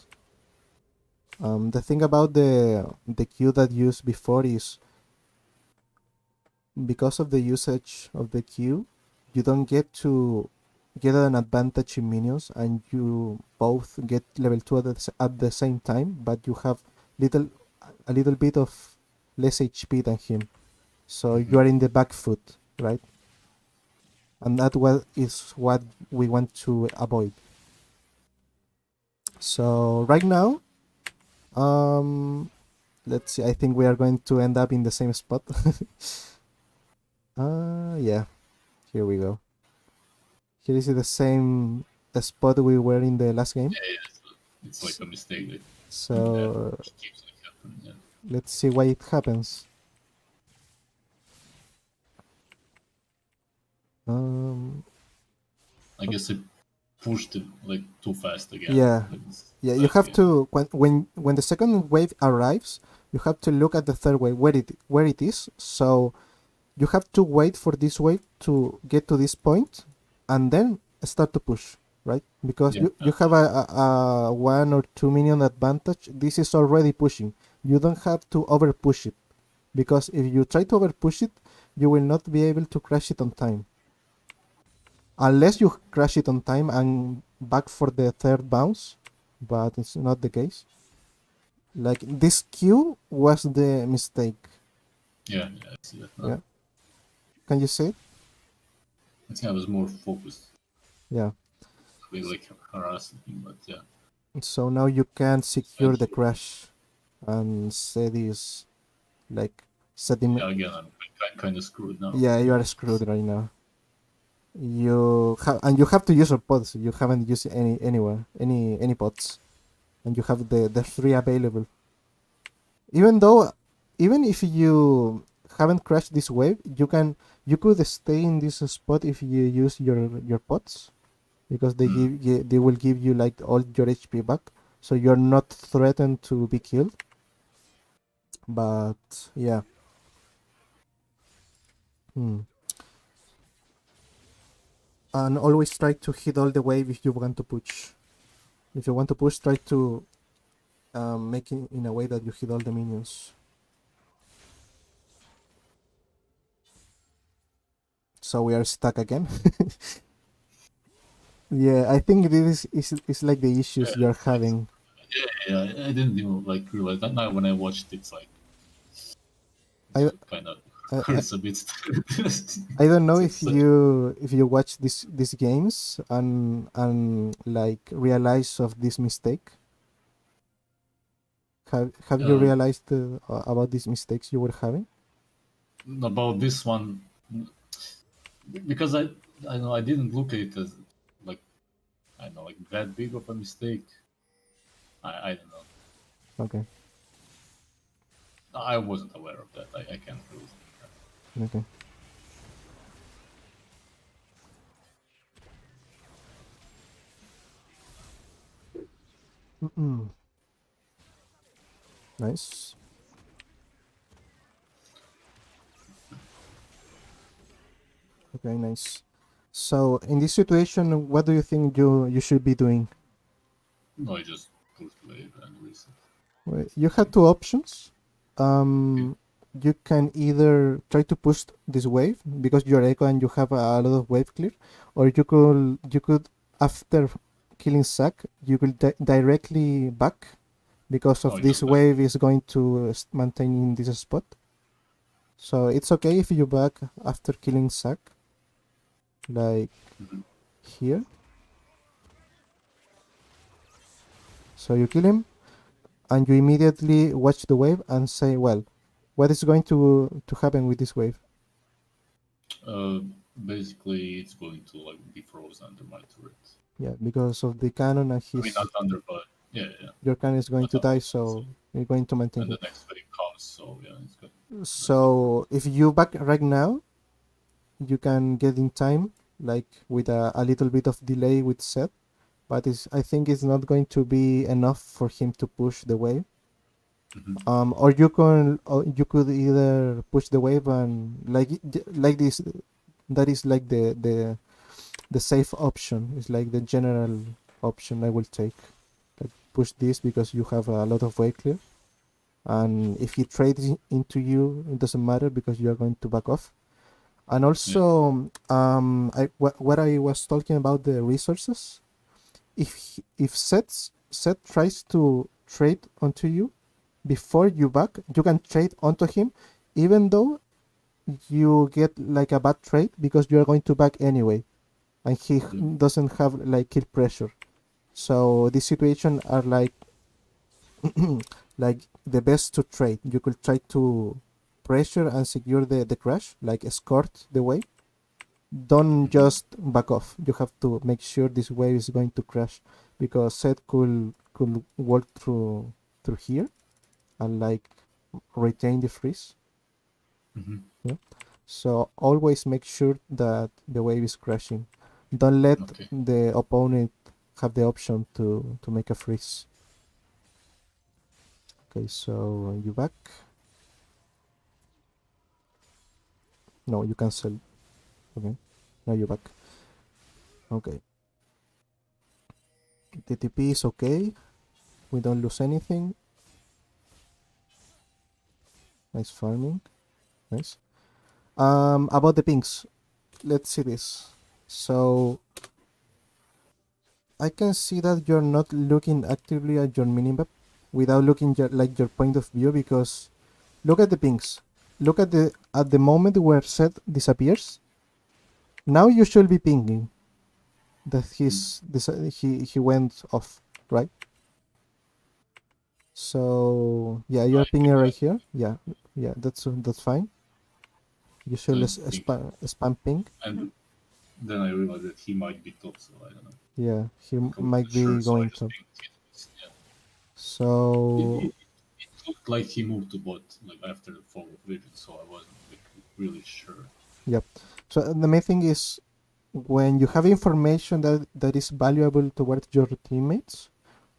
The thing about the Q that you used before is because of the usage of the Q, you don't get to get an advantage in minions, and you both get level 2 at the same time, but you have a little bit of less HP than him. So you are in the back foot, right? And that is what we want to avoid. So right now, let's see. I think we are going to end up in the same spot. Yeah. Here we go. Here is the same spot we were in the last game. Yeah, it's like a mistake. So It keeps like happening. Yeah. let's see why it happens. I guess it pushed it like too fast again. Yeah, Like yeah. You have to when the second wave arrives, you have to look at the third wave where it is. So you have to wait for this wave to get to this point, and then start to push, right? Because you have a 1 or 2 minion advantage. This is already pushing. You don't have to over push it, because if you try to over push it, you will not be able to crash it on time. Unless you crash it on time and back for the third bounce, but it's not the case. Like this Q was the mistake. Yeah, I see that now. Yeah. Can you say it? I think I was more focused. Yeah. We like harassing him, but yeah. So now you can secure the crash and say this, like setting. Yeah, again, I'm kind of screwed now. Yeah, you are screwed right now. You have to use your pods. You haven't used any pods, and you have the 3 available. Even if you haven't crashed this wave, you could stay in this spot if you use your pots, because they will give you like all your HP back, so you're not threatened to be killed. But yeah. And always try to hit all the wave if you want to push. If you want to push, try to make it in a way that you hit all the minions. So we are stuck again. Yeah, I think this is like the issues you're having. Yeah, I didn't even like realize that. Now when I watched it, it's like I, kind of I, I hurts a bit. I don't know if such- you watch these games and like realize of this mistake. Have you realized about these mistakes you were having? about this one, because I know I didn't look at it as like I know like that big of a mistake. I don't know. Okay. I wasn't aware of that. I can't really. Okay. Nice. Okay, nice. So in this situation, what do you think you should be doing? No, I just pushed wave and reset. Well, you have 2 options. You can either try to push this wave because you're Echo and you have a lot of wave clear, or you could after killing Zac, you will directly back because Oh, of this just back. wave is going to maintain in this spot. So it's okay if you back after killing Zac, like Mhm. here. So you kill him, and you immediately watch the wave and say, well, what is going to happen with this wave? Uh, Basically, it's going to like be frozen under my turret. Yeah, because of the cannon and I mean, not his under, but yeah, yeah, your cannon is going not to under. die, So, so you're going to maintain and him. the next wave comes, so yeah, it's good. That's good. So if you back right now, you can get in time, like with a little bit of delay with Seth, but I think it's not going to be enough for him to push the wave. Hmm. Or you could either push the wave and like this. That is like the safe option. It's like the general option I will take. Like push this because you have a lot of wave clear, and if he trades into you, it doesn't matter because you are going to back off. And Yeah. also, what I was talking about the resources. If Seth tries to trade onto you before you back, you can trade onto him, even though you get like a bad trade because you are going to back anyway, and he Yeah. doesn't have like kill pressure. So this situation are like the best to trade. You could try to pressure and secure the crash, like escort the wave. Don't Hmm. just back off. You have to make sure this wave is going to crash because Seth could walk through here and like retain the freeze. Hmm. Yeah. So always make sure that the wave is crashing. Don't let Okay. the opponent have the option to make a freeze. Okay, so you back. No, you cancel. Okay, now you back. Okay, TTP is okay. We don't lose anything. Nice farming. Nice. About the pings, let's see this. So I can see that you're not looking actively at your minimap without looking like your point of view because look at the pings. Look at the moment where set disappears. Now you should be pinging that Mm. he went off, right? So yeah, you're I pinging think right that. here. Yeah, yeah, that's fine. You should I think, spam ping. and then I realized that he might be top, so I don't know. Yeah, he Like I might wasn't sure, be so I going just top. picked it. Yeah. It, So it, it looked like he moved to bot like after the fall of Vision, so I wasn't like, really sure. yep. So the main thing is when you have information that is valuable towards your teammates,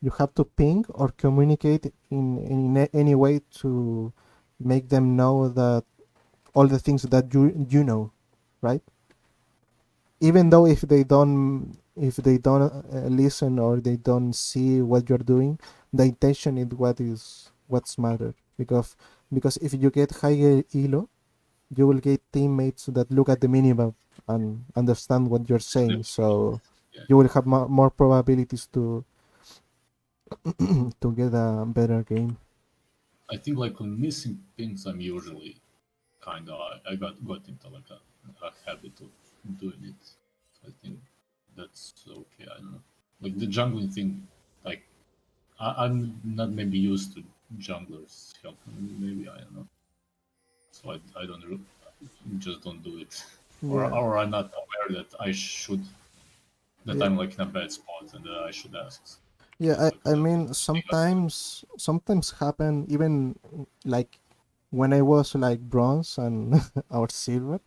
you have to ping or communicate in any way to make them know that all the things that you know, right? Even though if they don't listen or they don't see what you're doing, the intention is what's matter because if you get higher elo, you will get teammates that look at the minimap and understand what you're saying. So Yeah. you will have more probabilities to to get a better game. I think like on missing things, I'm usually kind of I got into like a habit of doing it. I think that's okay. I don't know. Like the jungling thing, like I'm not maybe used to junglers helping me. Maybe I don't know. So I don't just don't do it, Yeah, or I'm not aware that I should that yeah, I'm like in a bad spot and that I should ask. So yeah. like I that's mean, the thing I do. sometimes happen even like when I was like bronze and or silver.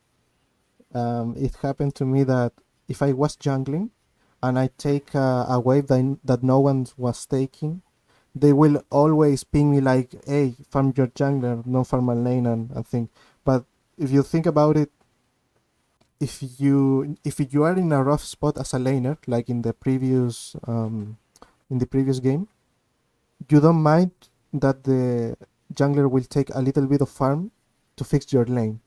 It happened to me that if I was jungling and I take a wave that no one was taking, they will always ping me like, "Hey, farm your jungler, no farm my lane," and think. But if you think about it, if you are in a rough spot as a laner, like in the previous game, you don't mind that the jungler will take a little bit of farm to fix your lane.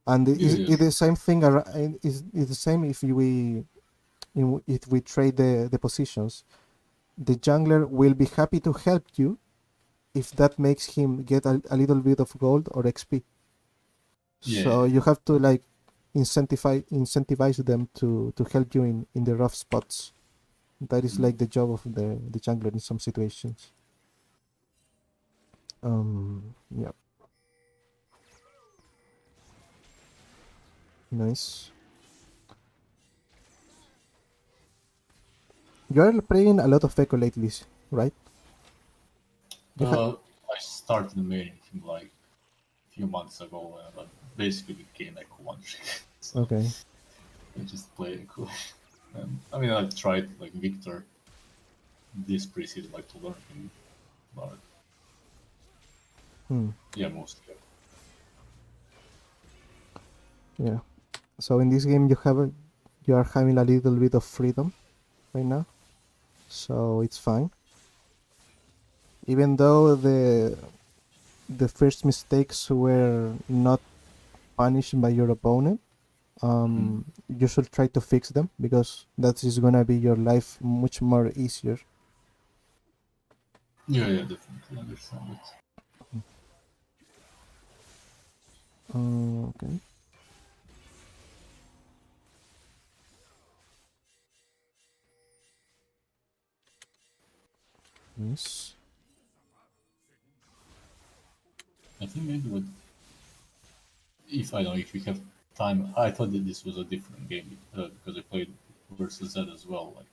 And Yeah, is yeah. it the same thing? Is the same if if we trade the positions, the jungler will be happy to help you if that makes him get a little bit of gold or XP. So Yeah. you have to like incentivize them to help you in the rough spots. That is like the job of the jungler in some situations. Yeah, nice. You are playing a lot of Ekko lately, right? You have I started mainly him like a few months ago, but basically became Ekko one trick. So okay. I just play Ekko. And I mean, I've tried like Viktor this preseason, like to learn him, but Hmm. yeah, mostly. Yeah. So in this game you are having a little bit of freedom right now, so it's fine. Even though the first mistakes were not punished by your opponent, Mhm. you should try to fix them because that is gonna be your life much more easier. Yeah, definitely understand it. Okay. Yes. I think maybe like if I don't know if we have time, I thought that this was a different game because I played versus Z as well, like,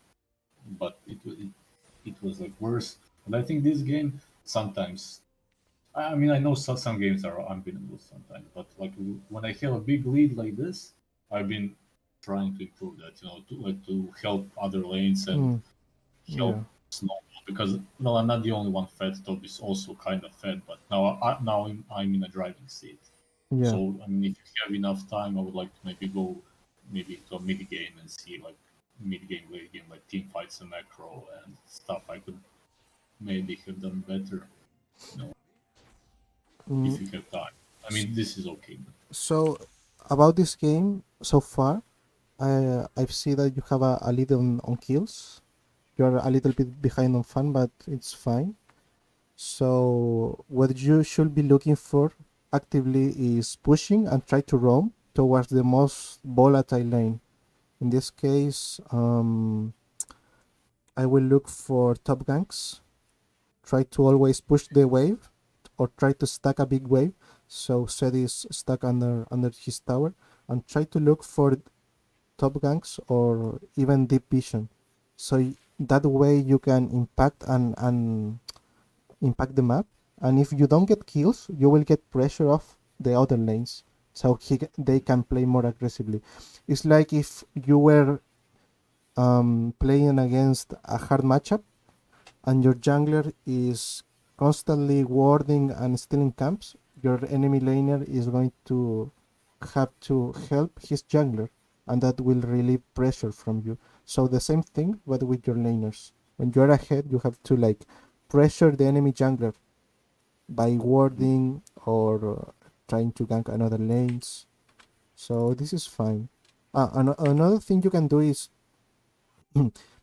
but it was like worse. And I think this game sometimes. I mean, I know some games are unbeatable sometimes, but like when I have a big lead like this, I've been trying to improve that, to help other lanes and Hmm. help Yeah. snowball because well, I'm not the only one fed. Top is also kind of fed, but now I'm in a driving seat. Yeah. So I mean, if you have enough time, I would like to maybe go maybe to a mid game and see like mid game, late game, like team fights and macro and stuff. I could maybe have done better, you know, Mm, if you have time. I mean, this is okay. so about this game so far, I've seen that you have a lead on kills. You're a little bit behind on fun, but it's fine. So what you should be looking for actively is pushing and try to roam towards the most volatile lane. In this case, I will look for top ganks. Try to always push the wave or try to stack a big wave. So Seth is stuck under his tower and try to look for top ganks or even deep vision. So that way you can impact and impact the map. And if you don't get kills, you will get pressure off the other lanes, so they can play more aggressively. It's like if you were playing against a hard matchup, and your jungler is constantly warding and stealing camps. Your enemy laner is going to have to help his jungler, and that will relieve pressure from you. So the same thing, but with your laners. When you're ahead, you have to like pressure the enemy jungler by warding or trying to gank another lanes. So this is fine. Another thing you can do is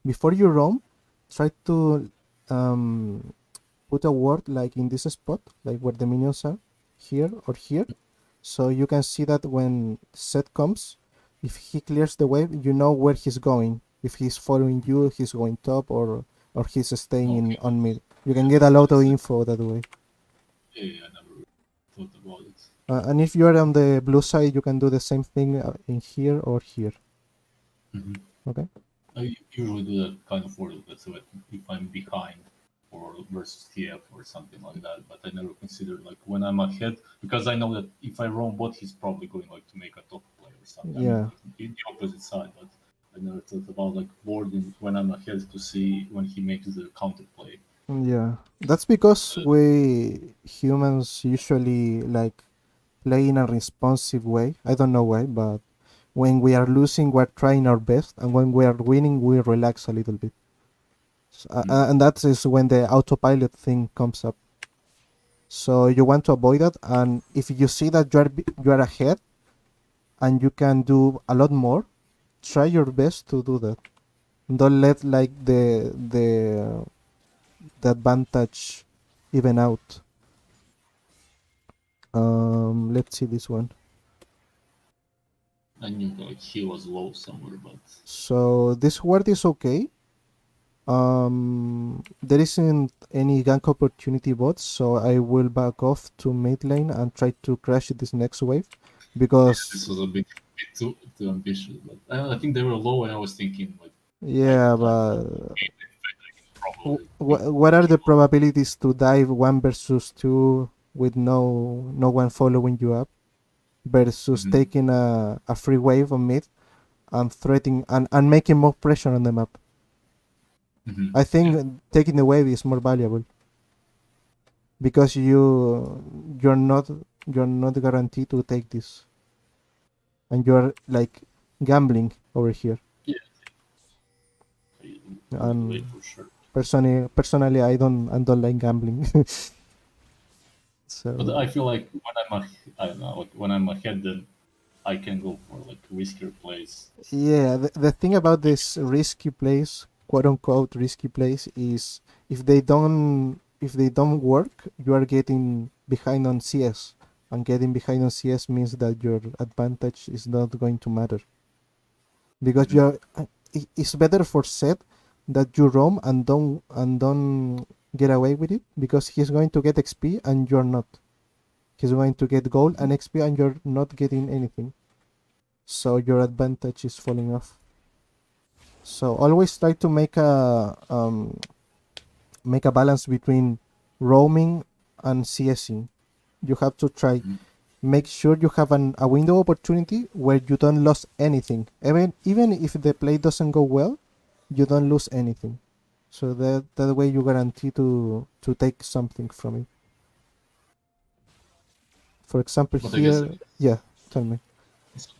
before you roam, try to um, put a ward like in this spot, like where the minions are, here or here. So you can see that when set comes, if he clears the wave, you know where he's going. If he's following you, he's going top or he's staying in Okay, on mid. You can yeah, get a that's lot of nice. info that way. Yeah, I never really thought about it. And if you're on the blue side, you can do the same thing in here or here. Hmm. Okay. I usually do that kind of order. That's what if I'm behind or versus TF or something like that. But I never consider like when I'm ahead because I know that if I roam bot, he's probably going like to make a top play or something. I mean, Yeah. like in the opposite side. But I never thought about like boarding when I'm ahead to see when he makes the counter play. Yeah. That's because we humans usually like play in a responsive way. I don't know why, but when we are losing, we're trying our best, and when we are winning, we relax a little bit. Mm. And that is when the autopilot thing comes up. So you want to avoid that, and if you see that you are ahead and you can do a lot more, try your best to do that. Don't let like the advantage even out. Let's see this one. I knew like he was low somewhere, but So this ward is okay. There isn't any gank opportunity bots, so I will back off to mid lane and try to crash this next wave, this because was a bit too ambitious. But I think they were low, and I was thinking like yeah, I but probably what are the probabilities to dive 1 versus 2 with no one following you up versus Mhm. taking a free wave on mid and threatening and making more pressure on the map? Mhm. I Yeah, think taking the wave is more valuable because you're not guaranteed to take this, and you're like gambling over here. yeah, with the way And for sure. personally, I don't like gambling. But So I feel like when I don't know, like when I'm ahead, then I can go for like riskier plays. yeah, the thing about this risky plays, quote unquote risky plays, is if they don't work, you are getting behind on CS, and getting behind on CS means that your advantage is not going to matter, because Mhm. it's better for Seth that you roam and don't get away with it, because he's going to get XP and you're not. He's going to get gold and XP and you're not getting anything. So your advantage is falling off. So always try to make a balance between roaming and CSing. You have to try Mhm. make sure you have a window opportunity where you don't lose anything. Even if the play doesn't go well, you don't lose anything. So that way you guarantee to take something from it. For example, But I guess here, yeah, tell me.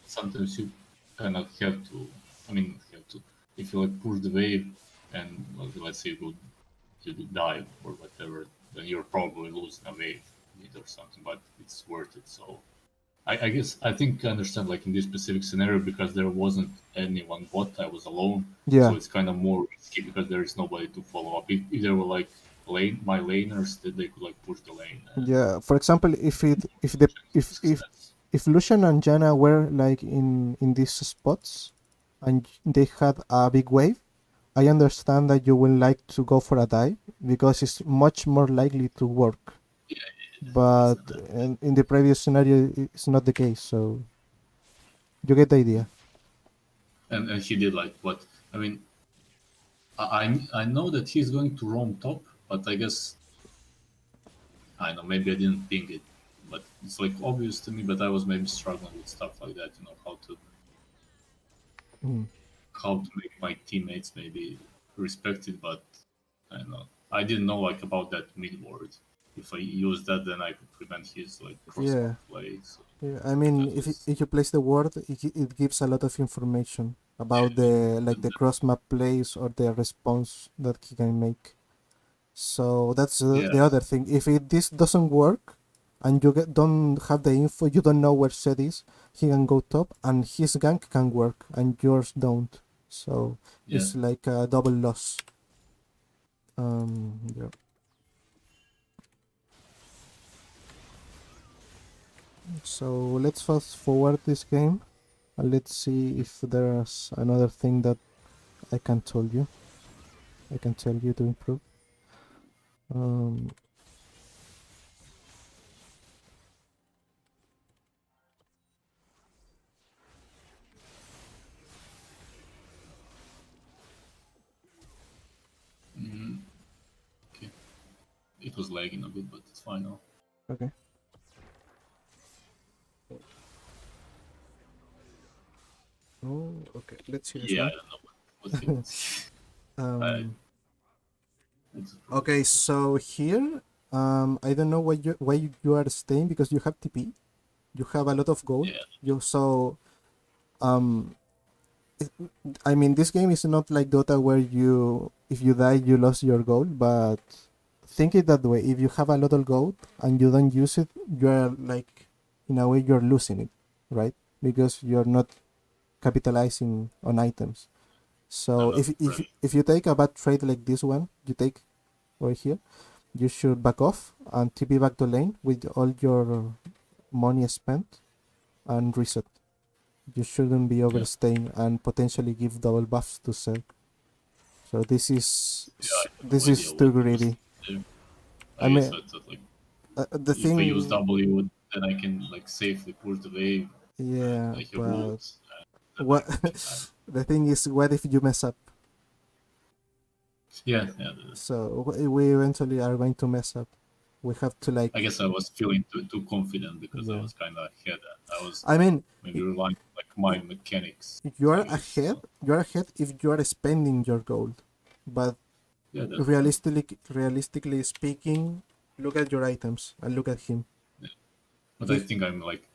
sometimes you kind of have to. I mean, have to. If you like push the wave, and like, let's say you die or whatever, then you're probably losing a wave or something. But it's worth it. So I guess I think I understand like in this specific scenario because there wasn't anyone bot. I was alone, so Yeah, it's kind of more risky because there is nobody to follow up. If there were like my laners, that they could like push the lane and yeah. For example, success. if Lucian and Jana were like in these spots, and they had a big wave, I understand that you will like to go for a dive because it's much more likely to work. Yeah, But understand that. in the previous scenario, it's not the case. So you get the idea. And he did like what I mean. I know that he's going to roam top, but I guess I know maybe I didn't think it, but it's like obvious to me. But I was maybe struggling with stuff like that. You know Mm. how to make my teammates maybe respect it, but I don't know. I didn't know like about that mid ward. If I use that, then I could prevent his like cross map Yeah, plays. yeah. I mean, That if is if you place the word, it gives a lot of information about yeah, the cross map plays or the response that he can make. So that's yeah, the other thing. If this doesn't work, and you don't have the info, you don't know where Seth is, he can go top, and his gank can work, and yours don't. So yeah. it's like a double loss. Yeah. So let's fast forward this game, and let's see if there's another thing that I can tell you. I can tell you to improve. Um, Mm, okay. It was lagging a bit, but it's fine now. okay. Oh, okay. Let's see this Yeah, I one. don't know what he wants. I, um, it's probably okay, okay. so here, I don't know why you are staying, because you have TP. You have a lot of gold. Yeah, Um, I mean, this game is not like Dota where if you die, you lost your gold, but think it that way. If you have a lot of gold and you don't use it, you're like, in a way, you're losing it, right? Because you're not capitalizing on items. So I'm not if fresh. if you take a bad trade like this one, you take right here, you should back off and TP back to lane with all your money spent and reset. You shouldn't be Yeah, overstaying and potentially give double buffs to Zerg. So yeah, I have this no idea is what too he was greedy. there. I I guess mean, I thought like the if I use thing, W, then I can like safely push the wave. And yeah, I have but wolves. And then what I the thing is, what if you mess up? yeah, yeah. So we eventually are going to mess up. We have to I like, guess I was feeling too confident because I yeah. was kind of ahead. I was I mean, maybe relying on, like my mechanics. you're I guess ahead. so. You're ahead if you are spending your gold, but Yeah, that's true. realistically speaking, look at your items and look at him. Yeah. But I He, think I'm like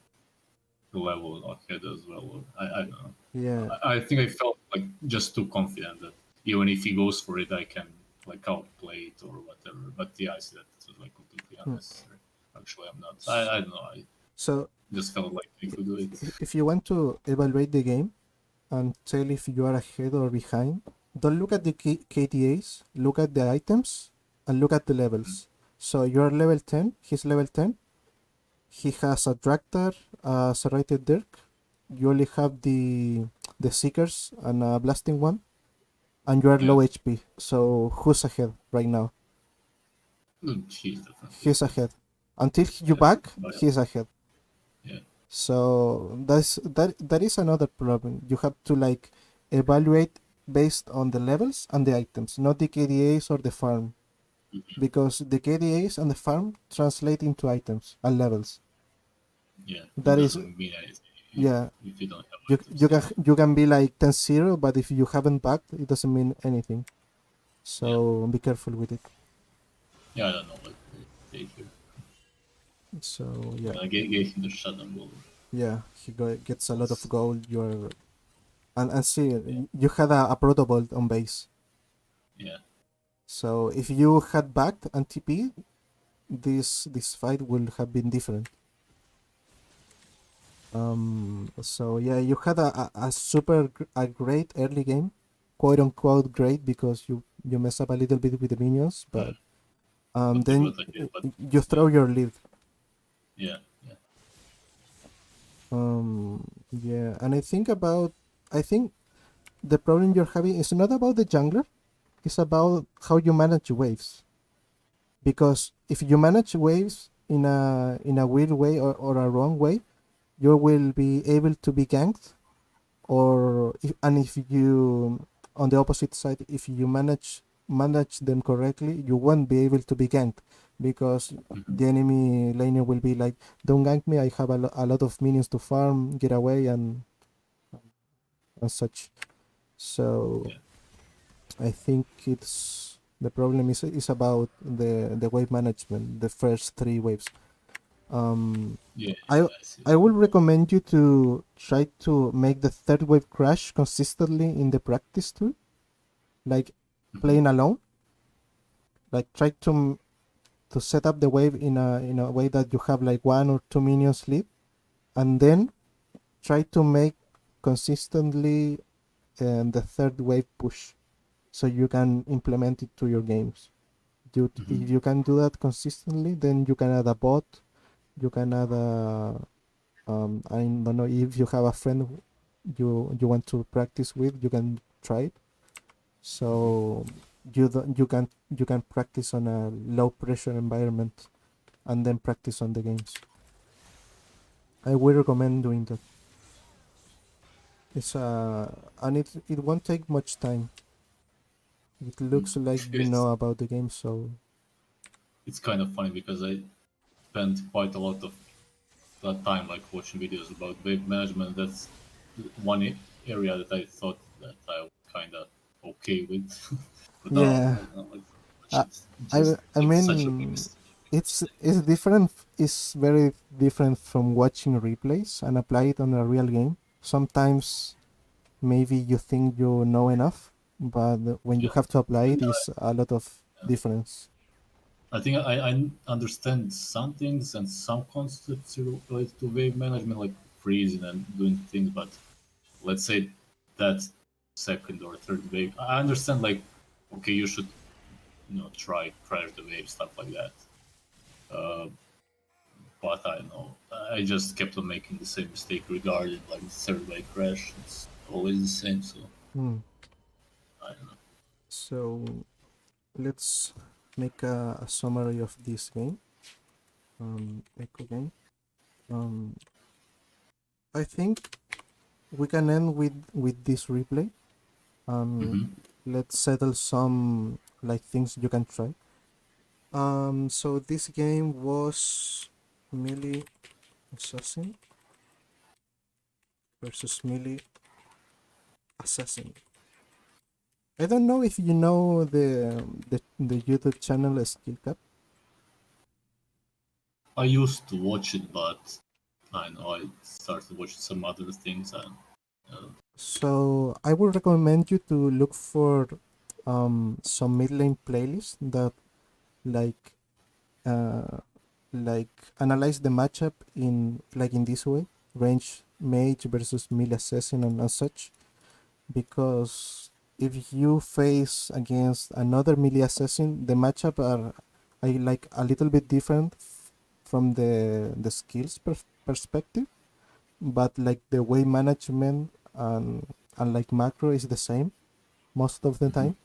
the level ahead as well. Or I don't know. yeah. I think I felt like just too confident that even if he goes for it, I can like outplay it or whatever. But yeah, I see that it was like completely Hmm. unnecessary. Actually, I'm not. I don't know. I So just felt like I could do it. if you want to evaluate the game and tell if you are ahead or behind, don't look at the KDAs. Look at the items and look at the levels. So you're level 10. He's level 10. He has a Tractor, a Serrated Dirk. You only have the Seekers and a Blasting one, and you are Yeah, low HP. So who's ahead right now? he's definitely He's ahead. ahead. Until you Yeah, back, but he's ahead. yeah, So that is another problem. You have to like evaluate based on the levels and the items, not the KDAs or the farm, because the KDAs and the farm translate into items and levels. yeah, it That is, doesn't mean anything yeah, if you don't have you items. Yeah, you can be like 10-0, but if you haven't backed, it doesn't mean anything. yeah, So be careful with it. yeah. I don't know what they here. So I yeah, mean, I gave him the shot and goal. yeah, gets a lot of Was gold. You're and yeah, see, you had a proto bolt on base. yeah, So if you had backed and TP, this fight would have been different. So yeah, you had a a great early game, quote unquote great, because you mess up a little bit with the minions, but then but you yeah, throw your lead. yeah, yeah. Yeah, and I think the problem you're having is not about the jungler, it's about how you manage waves. Because if you manage waves in a weird way or a wrong way, you will be able to be ganked, and if you on the opposite side, if you manage them correctly, you won't be able to be ganked because Mhm. the enemy laner will be like, don't gank me, I have a lot of minions to farm, get away, and such. So Yeah, I think it's the problem is about the wave management, the first three waves. Um, yeah, I I see. I will recommend you to try to make the third wave crash consistently in the practice tool, like Mhm. playing alone. Like try to set up the wave in a way that you have like one or two minions lead, and then try to make consistently the third wave push, so you can implement it to your games. If Mhm. you can do that consistently, then you can add a bot. You can add a I don't know if you have a friend you want to practice with, you can try it. So you can practice on a low pressure environment and then practice on the games. I would recommend doing that. It's and it won't take much time. It looks like you It's know about the game, so it's kind of funny because I spent quite a lot of that time like watching videos about wave management. That's one area that I thought that I was kind of okay with, but now yeah. I don't know, like I it's just I like such a mean, mix. it's different. It's very different from watching replays and apply it on a real game. Sometimes maybe you think you know enough, but when you Yeah, have to apply I it, mean, is a lot of difference. I think I understand some things and some concepts related to wave management, like freezing and doing things. But let's say that second or third wave. I understand, like, okay, you should try crash the wave, stuff like that. Uh, but I don't know. I just kept on making the same mistake regarding like the third wave crash. It's always the same, so Hmm. I don't know. So let's make a summary of this game. Ekko game. Um, I think we can end with this replay. Um, Hmm. let's settle some like things you can try. So this game was melee assassin versus melee assassin. I don't know if you know the YouTube channel Skill Cap. I used to watch it, but I know I started watching some other things, and uh, So I would recommend you to look for some mid lane playlists that like uh, like analyze the matchup in like in this way, range mage versus melee assassin and such. Because if you face against another melee assassin, the matchup are I like a little bit different from the skills perspective, but like the way management and like macro is the same most of the mhm, time.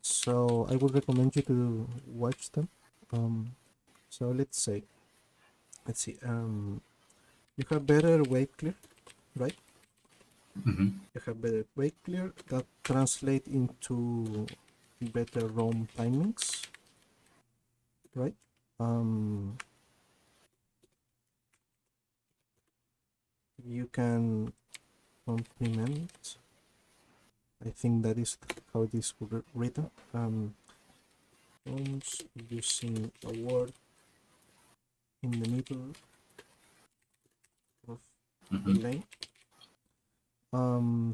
So I would recommend you to watch them. Um, so let's see. You have better wave clear, right? mhm, You have better wave clear that translate into better roam timings, right? Um, you can complement. I think that is how it is written. Roams using a word in the middle of the mhm. lane.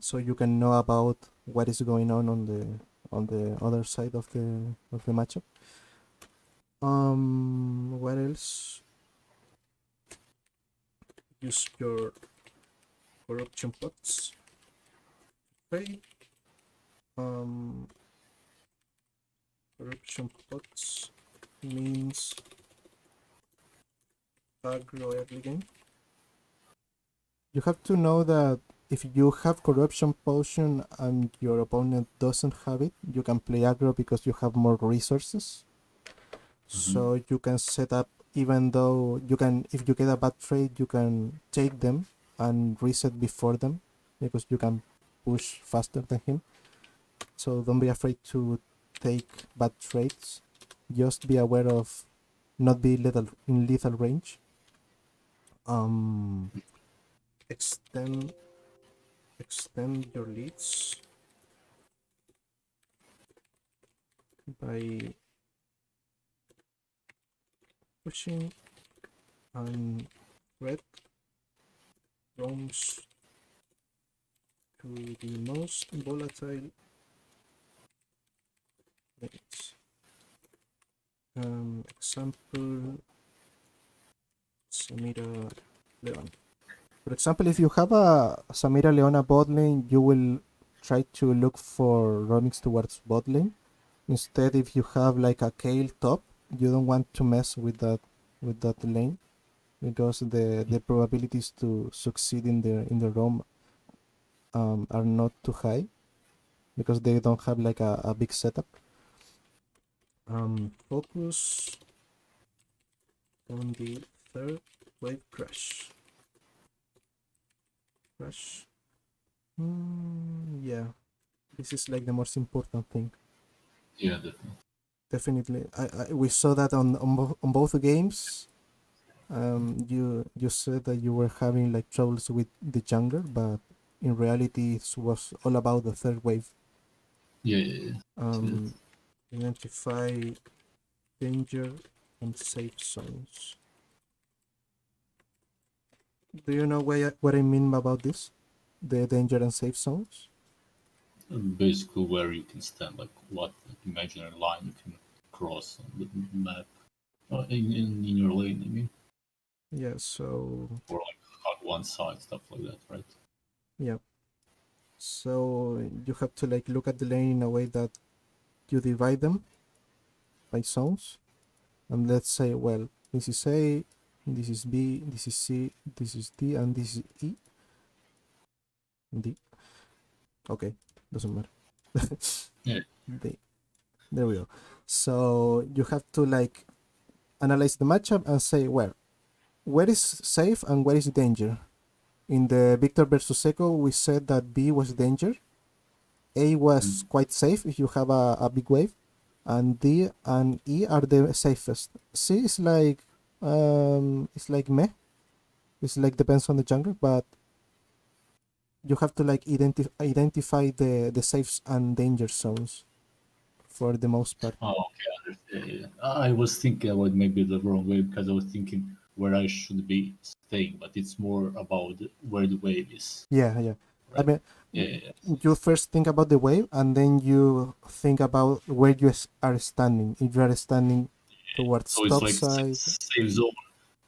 So you can know about what is going on the other side of the matchup. What else? Use your corruption pots. Okay. Um, corruption pots means aggro early game. You have to know that if you have corruption potion and your opponent doesn't have it, you can play aggro because you have more resources. Mhm. So you can set up, even though you can, if you get a bad trade, you can take them and reset before them because you can push faster than him. So don't be afraid to take bad trades. Just be aware of not be lethal in lethal range. Um, extend your leads by pushing and red roams to the most volatile lanes. Example, Samira Leon. For example, if you have a Samira Leona bot lane, you will try to look for roamings towards bot lane. Instead, if you have like a Kale top, you don't want to mess with that lane because the probabilities to succeed in the roam are not too high because they don't have like a big setup. Focus on the third wave crash. Crash. Yeah, this is like the most important thing. Yeah, definitely. Definitely, we saw that on both games. You said that you were having like troubles with the jungler, but in reality, it was all about the third wave. Yeah, yeah, yeah. See that? Um, identify danger and safe zones. Do you know what I mean about this? The danger and safe zones? Basically, where you can stand, like what imaginary line you can cross on the map, in your lane, I mean, Yeah, so or like hug one side, stuff like that, right? yeah. So you have to like look at the lane in a way that you divide them by zones. And let's say, well, this is A, this is B, this is C, this is D, and this is E. D. Okay, doesn't matter. Yeah. D. There we go. So you have to like analyze the matchup and say, well, where is safe and where is danger? In the Viktor versus Ekko, we said that B was danger. A was quite safe if you have a big wave, and D and E are the safest. C is like it's like meh. It's like depends on the jungler, but you have to like identify the safes and danger zones for the most part. Oh, okay. I understand. Yeah. I was thinking about maybe the wrong way because I was thinking where I should be staying, but it's more about where the wave is, Yeah, yeah. I right? mean, Yeah, yeah, yeah. you first think about the wave, and then you think about where you are standing. If you are standing towards So it's top like side, safe zone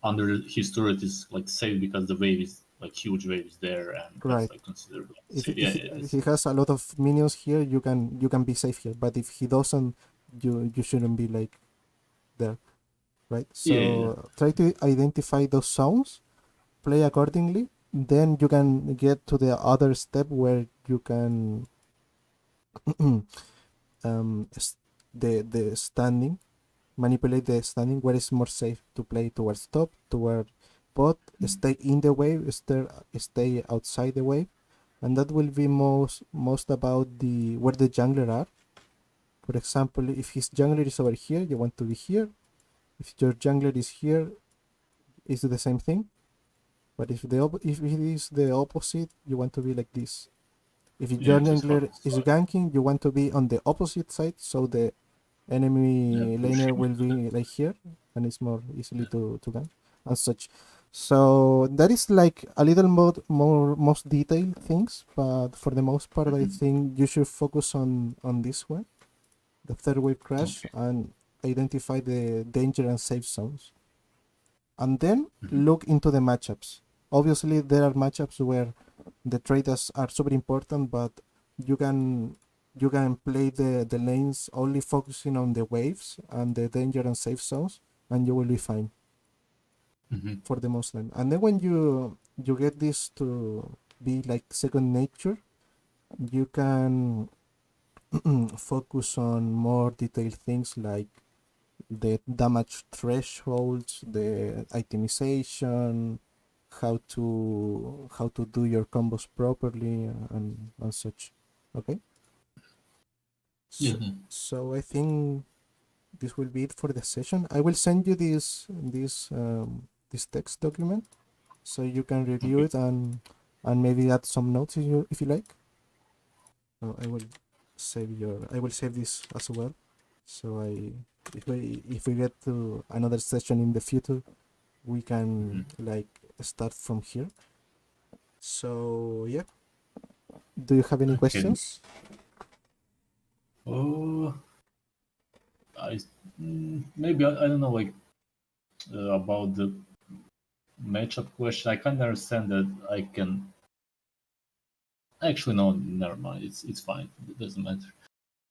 under his turret is like safe because the wave is like huge wave is there, and that's right? like considered like If, safe. if, Yeah, yeah, if he has a lot of minions here, you can be safe here. But if he doesn't, you shouldn't be like there, right? yeah, yeah. So try to identify those zones, play accordingly. Then you can get to the other step where you can the standing, manipulate the standing where it's more safe to play towards top, toward bot, stay in the wave, stay outside the wave, and that will be most about the where the jungler are. For example, if his jungler is over here, you want to be here. If your jungler is here, it's the same thing. But if it is the opposite, you want to be like this. If Yeah, your just jungler focus. is ganking, you want to be on the opposite side, so the Yeah, enemy push laner him will into the. be like here, and it's more easily to gank and such. So that is like a little more most detailed things, but for the most part, I think you should focus on this one, the third wave crash, Okay. and identify the danger and safe zones, and then look into the matchups. Obviously, there are matchups where the traders are super important, but you can you can play the lanes only focusing on the waves and the danger and safe zones, and you will be fine Hmm. for the most time. And then when you get this to be like second nature, you can focus on more detailed things like the damage thresholds, the itemization, how to do your combos properly, and such. Okay. Yeah, So, yeah. so I think this will be it for the session. I will send you this text document so you can review Okay. it and maybe add some notes if you like. I will save this as well. So if we get to another session in the future, we can like start from here. So yeah, do you have any Okay. questions? Oh, I maybe I don't know like about the matchup question. I kind of understand that I can. Actually, no, never mind. It's fine. It doesn't matter.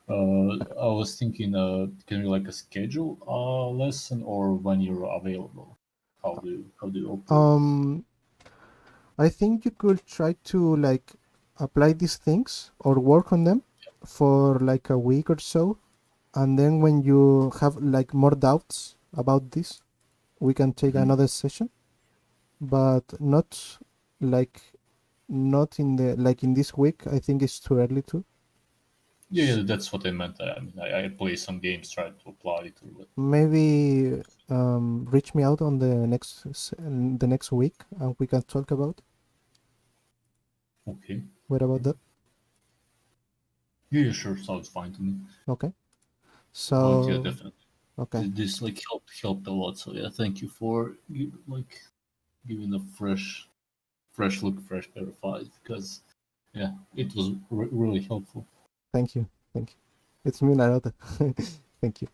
I was thinking, can you like a schedule lesson or when you're available? How do you operate? Um, I think you could try to like apply these things or work on them for like a week or so, and then when you have like more doubts about this, we can take another session, but like not in the like in this week. I think it's too early to. Yeah, yeah, that's what I meant. I mean, I play some games, try to apply it, but Maybe reach me out on the next week and we can talk about. okay. What about that? Yeah, yeah, sure, sounds fine to me. Okay. But yeah, So definitely, okay. this like helped a lot. So yeah, thank you for like giving a fresh look, fresh pair of eyes because yeah, it was really helpful. Thank you. Thank you. It's me, Narada. Thank you.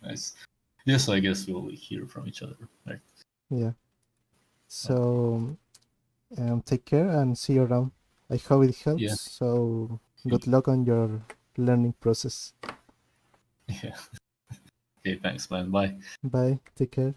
Nice. Yes, I guess we'll hear from each other. Right. Yeah. Okay. So take care and see you around. I hope it helps. Yeah. So Good luck on your learning process. Yeah. Okay, thanks, man. Bye. Bye. Take care.